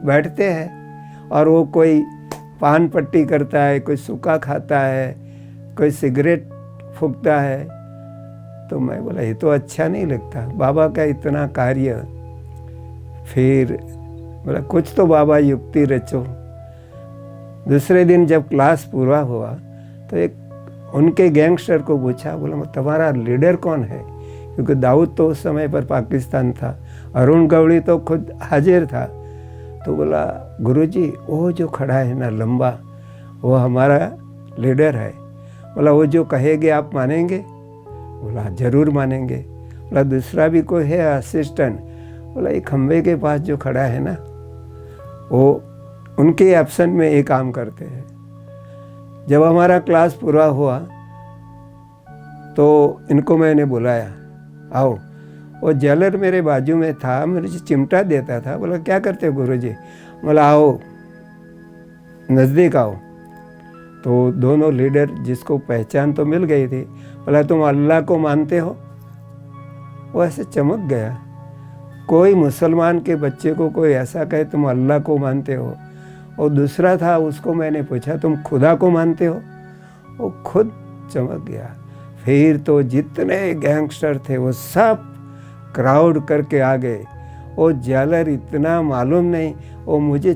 बैठते हैं और वो कोई पान पट्टी करता है, कोई सूखा खाता है, कोई सिगरेट फूंकता है। तो मैं बोला ये तो अच्छा नहीं लगता, बाबा का इतना कार्य। फिर बोला कुछ तो बाबा युक्ति रचो। दूसरे दिन जब क्लास पूरा हुआ तो एक उनके गैंगस्टर को पूछा, बोला तुम्हारा लीडर कौन है? क्योंकि दाऊद तो उस समय पर पाकिस्तान था, अरुण गवड़ी तो खुद हाजिर था। तो बोला गुरुजी वो जो खड़ा है ना लंबा, वो हमारा लीडर है। बोला वो जो कहेंगे आप मानेंगे? बोला जरूर मानेंगे। बोला दूसरा भी कोई है असिस्टेंट? बोला एक खंबे के पास जो खड़ा है ना, वो उनके एब्सेंट में ये काम करते हैं। जब हमारा क्लास पूरा हुआ तो इनको मैंने बुलाया, आओ। वो जेलर मेरे बाजू में था, मुझे चिमटा देता था। बोला क्या करते हो गुरुजी? बोला आओ नज़दीक आओ। तो दोनों लीडर जिसको पहचान तो मिल गई थी, बोला तुम अल्लाह को मानते हो? वो ऐसे चमक गया। कोई मुसलमान के बच्चे को कोई ऐसा कहे तुम अल्लाह को मानते हो। और दूसरा था, उसको मैंने पूछा तुम खुदा को मानते हो? वो खुद चमक गया। फिर तो जितने गैंगस्टर थे वो सब क्राउड करके आ गए। वो जेलर इतना मालूम नहीं, वो मुझे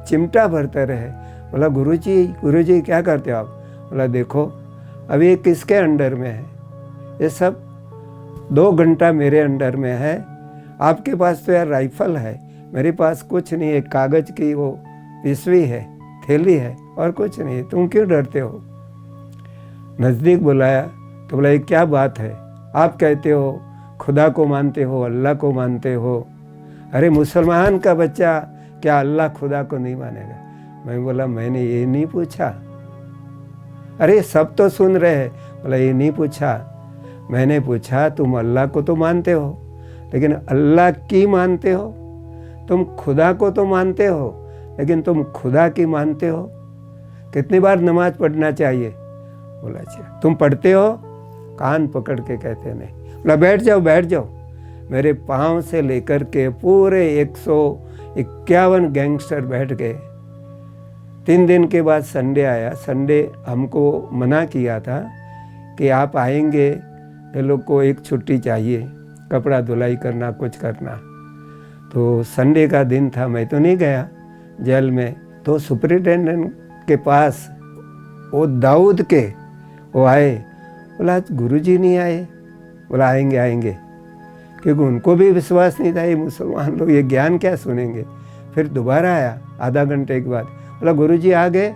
चिमटा भरते रहे। बोला गुरुजी क्या करते हो आप? बोला देखो अभी ये किसके अंडर में है? ये सब 2 घंटा मेरे अंडर में है। आपके पास तो यार राइफल है, मेरे पास कुछ नहीं, एक कागज़ की वो पिसवी है, थैली है और कुछ नहीं, तुम क्यों डरते हो? नज़दीक बुलाया तो बोला ये क्या बात है, आप कहते हो खुदा को मानते हो, अल्लाह को मानते हो, अरे मुसलमान का बच्चा क्या अल्लाह खुदा को नहीं मानेगा? मैं बोला मैंने ये नहीं पूछा। अरे सब तो सुन रहे हैं। बोला ये नहीं पूछा, मैंने पूछा तुम अल्लाह को तो मानते हो, लेकिन अल्लाह की मानते हो? तुम खुदा को तो मानते हो, लेकिन तुम खुदा की मानते हो? कितनी बार नमाज पढ़ना चाहिए? बोला अच्छा। तुम पढ़ते हो? कान पकड़ के कहते नहीं। बोला बैठ जाओ बैठ जाओ। मेरे पाँव से लेकर के पूरे 151 गैंगस्टर बैठ गए। 3 दिन के बाद संडे आया। संडे हमको मना किया था कि आप आएंगे, ये लोग को एक छुट्टी चाहिए, कपड़ा धुलाई करना, कुछ करना। तो संडे का दिन था, मैं तो नहीं गया जेल में। तो सुपरिटेंडेंट के पास वो दाऊद के वो आए। बोला आज गुरुजी नहीं आए? बोला आएंगे आएंगे, क्योंकि उनको भी विश्वास नहीं था ये मुसलमान लोग ये ज्ञान क्या सुनेंगे। फिर दोबारा आया आधा घंटे के बाद। बोला गुरुजी आ गए?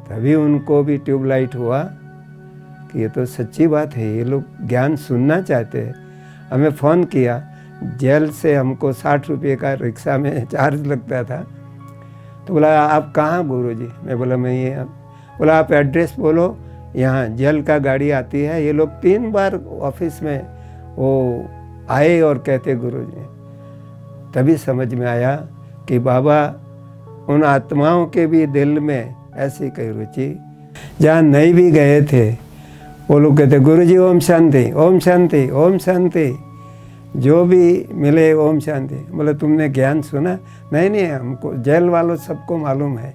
तभी उनको भी ट्यूबलाइट हुआ कि ये तो सच्ची बात है, ये लोग ज्ञान सुनना चाहते हैं। हमें फ़ोन किया, जेल से हमको 60 रुपये का रिक्शा में चार्ज लगता था। तो बोला आप कहाँ गुरुजी? मैं बोला मैं ये। बोला आप एड्रेस बोलो, यहाँ जेल का गाड़ी आती है। ये लोग 3 बार ऑफिस में वो आए और कहते गुरुजी। तभी समझ में आया कि बाबा उन आत्माओं के भी दिल में ऐसी कई रुचि, जहाँ नहीं भी गए थे वो लोग कहते गुरुजी ओम शांति ओम शांति ओम शांति, जो भी मिले ओम शांति। बोले तुमने ज्ञान सुना? नहीं नहीं, हमको जेल वालों सबको मालूम है।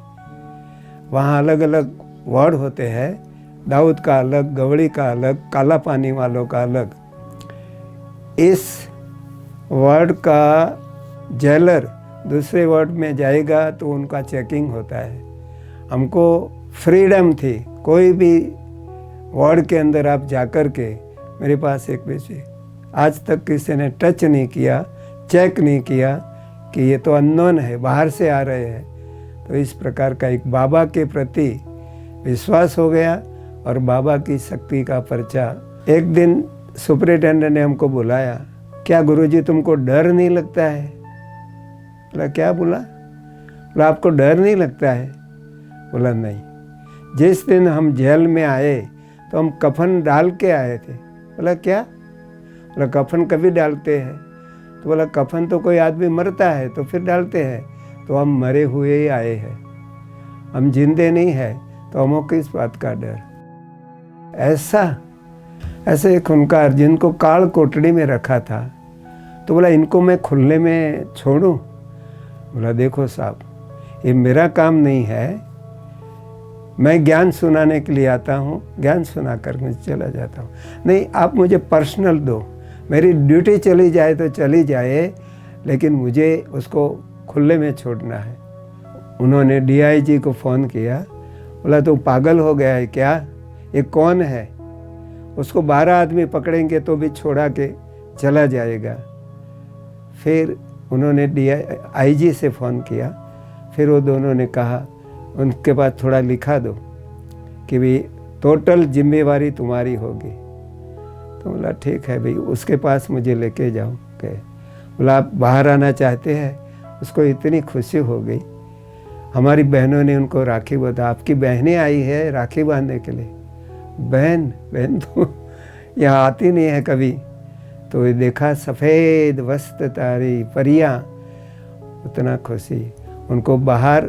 वहाँ अलग अलग वार्ड होते हैं, दाऊद का अलग, गवड़ी का अलग, काला पानी वालों का अलग। इस वार्ड का जेलर दूसरे वार्ड में जाएगा तो उनका चेकिंग होता है। हमको फ्रीडम थी, कोई भी वार्ड के अंदर आप जाकर के, मेरे पास एक बच्चे आज तक किसी ने टच नहीं किया, चेक नहीं किया कि ये तो अननोन है, बाहर से आ रहे हैं। तो इस प्रकार का एक बाबा के प्रति विश्वास हो गया और बाबा की शक्ति का पर्चा। एक दिन सुपरिटेंडेंट ने हमको बुलाया, क्या गुरुजी तुमको डर नहीं लगता है? बोला क्या? बोला आपको डर नहीं लगता है? बोला नहीं। जिस दिन हम जेल में आए तो हम कफन डाल के आए थे। बोला क्या? बोला कफन कभी डालते हैं? तो बोला कफन तो कोई आदमी मरता है तो फिर डालते हैं, तो हम मरे हुए ही आए हैं, हम जिंदे नहीं हैं, तो हमको किस बात का डर? ऐसे एक खूंखार जिनको काल कोठड़ी में रखा था, तो बोला इनको मैं खुले में छोड़ूं? बोला देखो साहब, ये मेरा काम नहीं है, मैं ज्ञान सुनाने के लिए आता हूँ, ज्ञान सुना कर मैं चला जाता हूँ। नहीं, आप मुझे पर्सनल दो, मेरी ड्यूटी चली जाए तो चली जाए, लेकिन मुझे उसको खुले में छोड़ना है। उन्होंने DIG को फ़ोन किया। बोला तो पागल हो गया है क्या? ये कौन है? उसको 12 आदमी पकड़ेंगे तो भी छोड़ा के चला जाएगा। फिर उन्होंने IG से फ़ोन किया। फिर वो दोनों ने कहा उनके पास थोड़ा लिखा दो कि भाई टोटल जिम्मेवारी तुम्हारी होगी। तो बोला ठीक है भाई, उसके पास मुझे लेके जाओ। कहे बोला आप बाहर आना चाहते हैं? उसको इतनी खुशी हो गई। हमारी बहनों ने उनको राखी बांधा। आपकी बहनें आई है राखी बांधने के लिए? बहन तो यहाँ आती नहीं है कभी। तो ये देखा सफ़ेद वस्त्र तारी परियां, उतना खुशी। उनको बाहर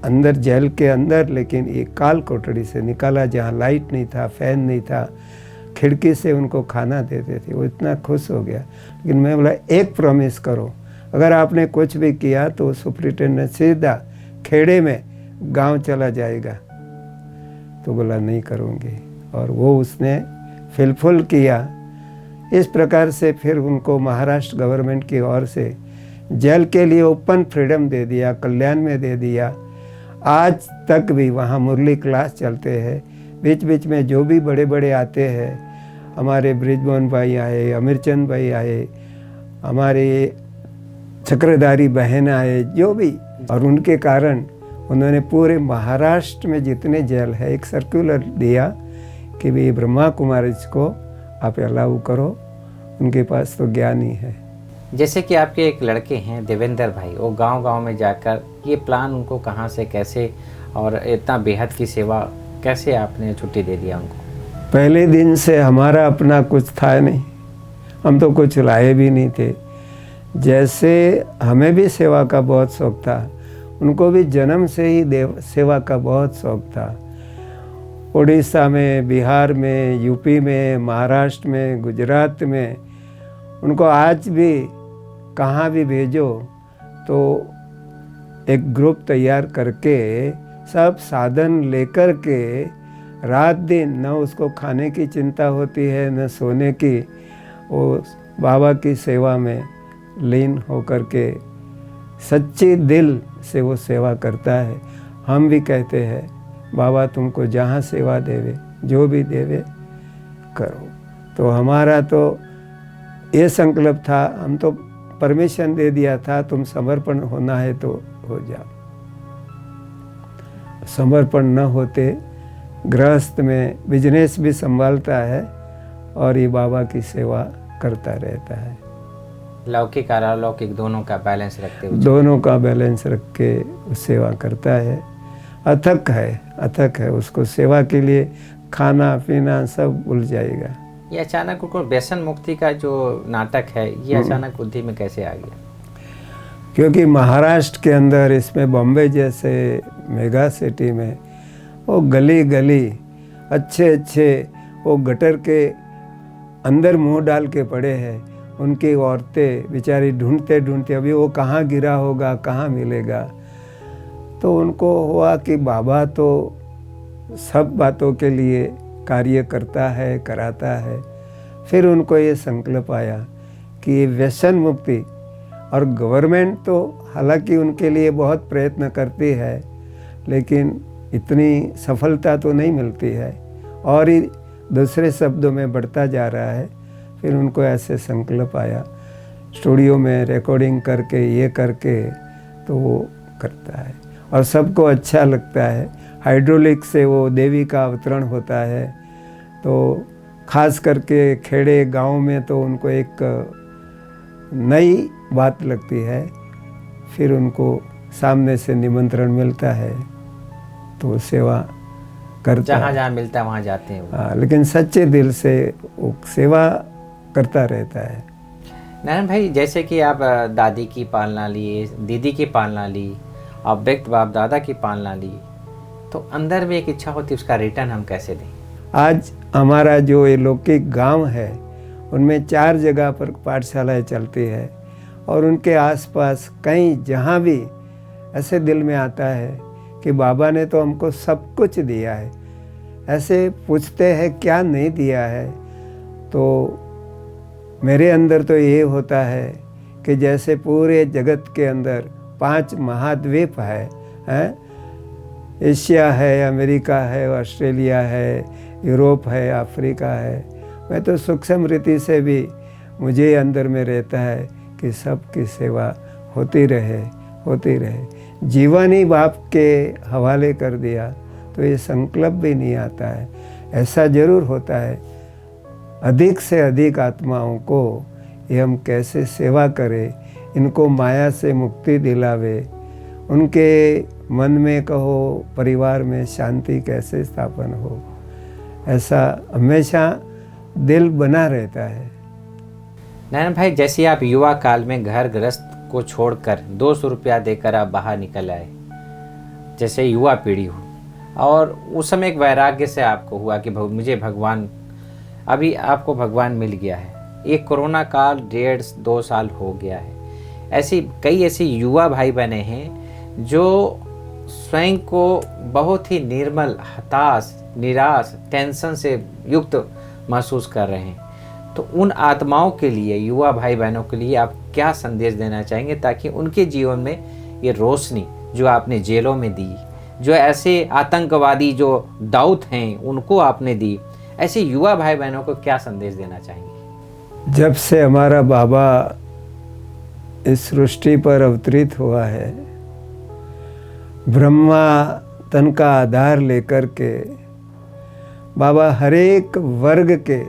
अंदर जेल के अंदर, लेकिन एक काल कोठड़ी से निकाला जहाँ लाइट नहीं था, फैन नहीं था, खिड़की से उनको खाना देते थे। वो इतना खुश हो गया। लेकिन मैं बोला एक प्रॉमिस करो, अगर आपने कुछ भी किया तो सुपरिटेंडेंट सीधा खेड़े में गांव चला जाएगा। तो बोला नहीं करूँगी, और वो उसने फिलफुल किया। इस प्रकार से फिर उनको महाराष्ट्र गवर्नमेंट की ओर से जेल के लिए ओपन फ्रीडम दे दिया, कल्याण में दे दिया। आज तक भी वहाँ मुरली क्लास चलते हैं। बीच बीच में जो भी बड़े बड़े आते हैं, हमारे ब्रिजमोहन भाई आए, अमीरचंद भाई आए, हमारे चक्रधारी बहन आए, जो भी, और उनके कारण उन्होंने पूरे महाराष्ट्र में जितने जेल है एक सर्कुलर दिया कि भाई ब्रह्मा कुमारी को आप अलाउ करो, उनके पास तो ज्ञान ही है। जैसे कि आपके एक लड़के हैं देवेंद्र भाई, वो गांव-गांव में जाकर ये प्लान उनको कहाँ से कैसे और इतना बेहद की सेवा कैसे आपने छुट्टी दे दिया उनको? पहले दिन से हमारा अपना कुछ था नहीं, हम तो कुछ लाए भी नहीं थे। जैसे हमें भी सेवा का बहुत शौक था, उनको भी जन्म से ही देव सेवा का बहुत शौक था। उड़ीसा में, बिहार में, यूपी में, महाराष्ट्र में, गुजरात में, उनको आज भी कहाँ भी भेजो तो एक ग्रुप तैयार करके सब साधन लेकर के रात दिन, न उसको खाने की चिंता होती है न सोने की, वो बाबा की सेवा में लीन होकर के सच्चे दिल से वो सेवा करता है। हम भी कहते हैं बाबा तुमको जहाँ सेवा देवे, जो भी देवे करो। तो हमारा तो ये संकल्प था, हम तो परमिशन दे दिया था, तुम समर्पण होना है तो हो जाओ। समर्पण न होते गृहस्थ में बिजनेस भी संभालता है और ये बाबा की सेवा करता रहता है। लौकिक और अलौकिक दोनों का बैलेंस रखते हुए, दोनों का बैलेंस रख के सेवा करता है। अथक है, उसको सेवा के लिए खाना पीना सब भूल जाएगा। ये अचानक उनको व्यसन मुक्ति का जो नाटक है ये अचानक बुद्धि में कैसे आ गया? क्योंकि महाराष्ट्र के अंदर, इसमें बॉम्बे जैसे मेगा सिटी में, वो गली गली अच्छे वो गटर के अंदर मुंह डाल के पड़े हैं। उनकी औरतें बेचारी ढूंढते अभी वो कहाँ गिरा होगा, कहाँ मिलेगा। तो उनको हुआ कि बाबा तो सब बातों के लिए कार्य करता है, कराता है। फिर उनको ये संकल्प आया कि ये व्यसन मुक्ति, और गवर्नमेंट तो हालांकि उनके लिए बहुत प्रयत्न करती है, लेकिन इतनी सफलता तो नहीं मिलती है और ही दूसरे शब्दों में बढ़ता जा रहा है। फिर उनको ऐसे संकल्प आया, स्टूडियो में रिकॉर्डिंग करके ये करके तो वो करता है और सबको अच्छा लगता है। हाइड्रोलिक से वो देवी का अवतरण होता है, तो खास करके खेड़े गांव में तो उनको एक नई बात लगती है। फिर उनको सामने से निमंत्रण मिलता है तो सेवा करता है, जहाँ मिलता है वहाँ जाते हैं। हाँ, लेकिन सच्चे दिल से वो सेवा करता रहता है। नारायण भाई, जैसे कि आप दादी की पालना ली, दीदी की पालना ली, आप व्यक्त बाप दादा की पालना ली, तो अंदर में एक इच्छा होती उसका रिटर्न हम कैसे दें? आज हमारा जो ये लौकिक गांव है उनमें 4 जगह पर पाठशालाएं चलती है और उनके आसपास कहीं जहाँ भी ऐसे दिल में आता है कि बाबा ने तो हमको सब कुछ दिया है, ऐसे पूछते हैं क्या नहीं दिया है। तो मेरे अंदर तो ये होता है कि जैसे पूरे जगत के अंदर 5 महाद्वीप हैं, एशिया है, अमेरिका है, ऑस्ट्रेलिया है, यूरोप है, अफ्रीका है। मैं तो सूक्ष्म रीति से भी मुझे अंदर में रहता है कि सबकी सेवा होती रहे। जीवन ही बाप के हवाले कर दिया तो ये संकल्प भी नहीं आता है। ऐसा जरूर होता है, अधिक से अधिक आत्माओं को ये हम कैसे सेवा करें, इनको माया से मुक्ति दिलावे, उनके मन में कहो परिवार में शांति कैसे स्थापन हो, ऐसा हमेशा दिल बना रहता है। नारायण भाई, जैसे आप युवा काल में घर गृहस्थ को छोड़कर 200 रुपया देकर आप बाहर निकल आए, जैसे युवा पीढ़ी हो, और उस समय एक वैराग्य से आपको हुआ कि मुझे भगवान, अभी आपको भगवान मिल गया है। एक कोरोना काल 1.5-2 साल हो गया है। कई ऐसे युवा भाई बने हैं जो स्वयं को बहुत ही निर्मल, हताश, निराश, टेंशन से युक्त महसूस कर रहे हैं। तो उन आत्माओं के लिए, युवा भाई बहनों के लिए आप क्या संदेश देना चाहेंगे ताकि उनके जीवन में ये रोशनी जो आपने जेलों में दी, जो ऐसे आतंकवादी जो दाऊद हैं उनको आपने दी, ऐसे युवा भाई बहनों को क्या संदेश देना चाहेंगे? जब से हमारा बाबा इस सृष्टि पर अवतरित हुआ है, ब्रह्मा तन का आधार लेकर के बाबा हर एक वर्ग के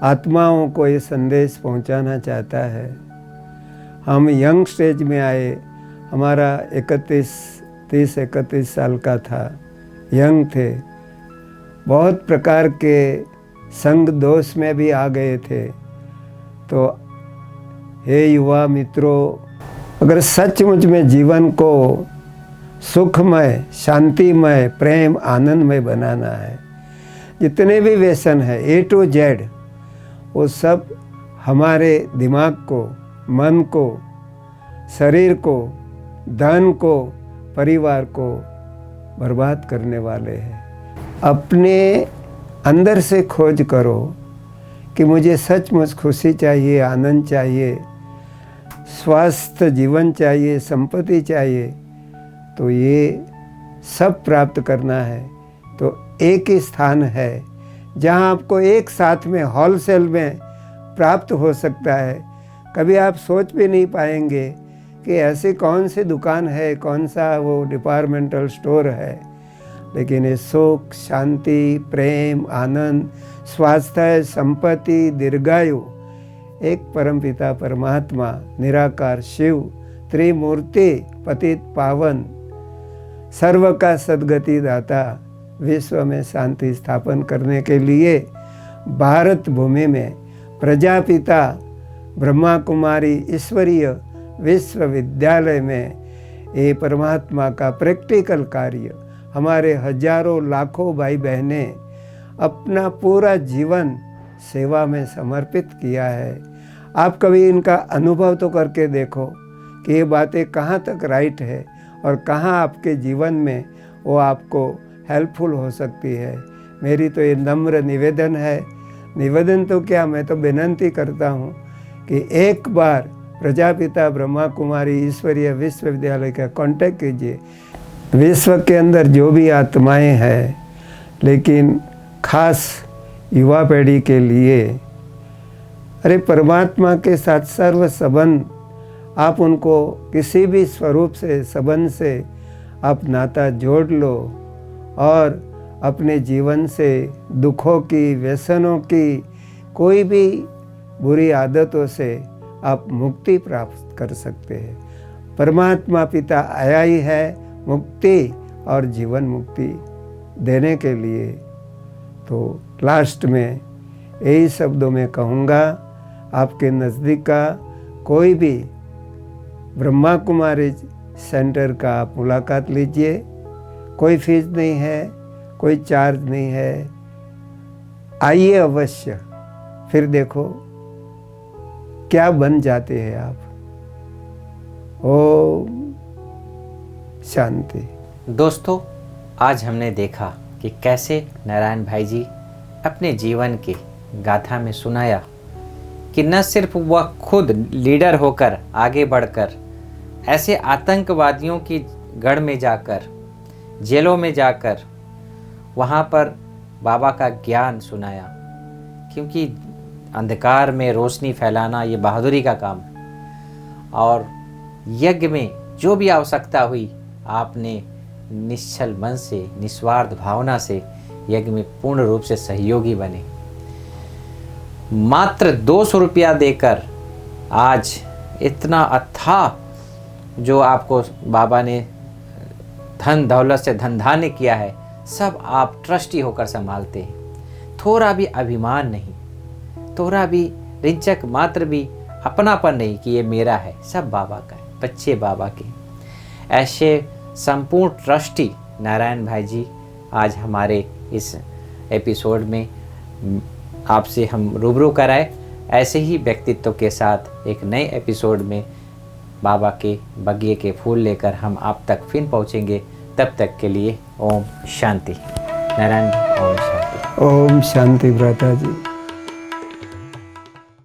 आत्माओं को ये संदेश पहुंचाना चाहता है। हम यंग स्टेज में आए, हमारा 30-31 साल का था, यंग थे, बहुत प्रकार के संग दोष में भी आ गए थे। तो हे युवा मित्रों, अगर सचमुच में जीवन को सुखमय, शांतिमय, प्रेम, आनंदमय बनाना है, जितने भी व्यसन है A to Z, वो सब हमारे दिमाग को, मन को, शरीर को, धन को, परिवार को बर्बाद करने वाले हैं। अपने अंदर से खोज करो कि मुझे सचमुच खुशी चाहिए, आनंद चाहिए, स्वस्थ जीवन चाहिए, संपत्ति चाहिए, तो ये सब प्राप्त करना है तो एक ही स्थान है जहाँ आपको एक साथ में होलसेल में प्राप्त हो सकता है। कभी आप सोच भी नहीं पाएंगे कि ऐसी कौन सी दुकान है, कौन सा वो डिपार्टमेंटल स्टोर है, लेकिन ये सुख, शांति, प्रेम, आनंद, स्वास्थ्य, संपत्ति, दीर्घायु एक परमपिता परमात्मा निराकार शिव त्रिमूर्ति पतित पावन सर्व का सद्गति दाता विश्व में शांति स्थापन करने के लिए भारत भूमि में प्रजापिता ब्रह्मा कुमारी ईश्वरीय विश्वविद्यालय में ये परमात्मा का प्रैक्टिकल कार्य हमारे हजारों लाखों भाई बहनें अपना पूरा जीवन सेवा में समर्पित किया है। आप कभी इनका अनुभव तो करके देखो कि ये बातें कहाँ तक राइट है और कहाँ आपके जीवन में वो आपको हेल्पफुल हो सकती है। मेरी तो ये नम्र निवेदन है, निवेदन तो क्या, मैं तो विनती करता हूँ कि एक बार प्रजापिता ब्रह्मा कुमारी ईश्वरीय विश्वविद्यालय का कांटेक्ट कीजिए। विश्व के अंदर जो भी आत्माएं हैं, लेकिन खास युवा पीढ़ी के लिए, अरे परमात्मा के साथ सर्व संबंध, आप उनको किसी भी स्वरूप से, संबंध से आप नाता जोड़ लो और अपने जीवन से दुखों की, व्यसनों की, कोई भी बुरी आदतों से आप मुक्ति प्राप्त कर सकते हैं। परमात्मा पिता आया ही है मुक्ति और जीवन मुक्ति देने के लिए। तो लास्ट में यही शब्दों में कहूँगा, आपके नज़दीक का कोई भी ब्रह्मा कुमारी सेंटर का आप मुलाकात लीजिए। कोई फीस नहीं है, कोई चार्ज नहीं है, आइए अवश्य, फिर देखो क्या बन जाते हैं आप। ओम शांति। दोस्तों, आज हमने देखा कि कैसे नारायण भाई जी अपने जीवन की गाथा में सुनाया कि न सिर्फ वह खुद लीडर होकर आगे बढ़कर ऐसे आतंकवादियों की गढ़ में जाकर, जेलों में जाकर वहाँ पर बाबा का ज्ञान सुनाया, क्योंकि अंधकार में रोशनी फैलाना ये बहादुरी का काम है। और यज्ञ में जो भी आवश्यकता हुई, आपने निश्चल मन से, निस्वार्थ भावना से यज्ञ में पूर्ण रूप से सहयोगी बने। मात्र 200 रुपया देकर आज इतना अथाह जो आपको बाबा ने धन दौलत से धन धान्य किया है, सब आप ट्रस्टी होकर संभालते हैं। थोड़ा भी अभिमान नहीं, थोड़ा भी रिंचक मात्र भी अपनापन नहीं कि ये मेरा है, सब बाबा का है, बच्चे बाबा के। ऐसे संपूर्ण ट्रस्टी नारायण भाई जी आज हमारे इस एपिसोड में आपसे हम रूबरू कराए। ऐसे ही व्यक्तित्व के साथ एक नए एपिसोड में बाबा के बगिए के फूल लेकर हम आप तक फिर पहुँचेंगे। तब तक के लिए ओम शांति। नारायण, ओम शांति। ओम शांति भ्राता जी।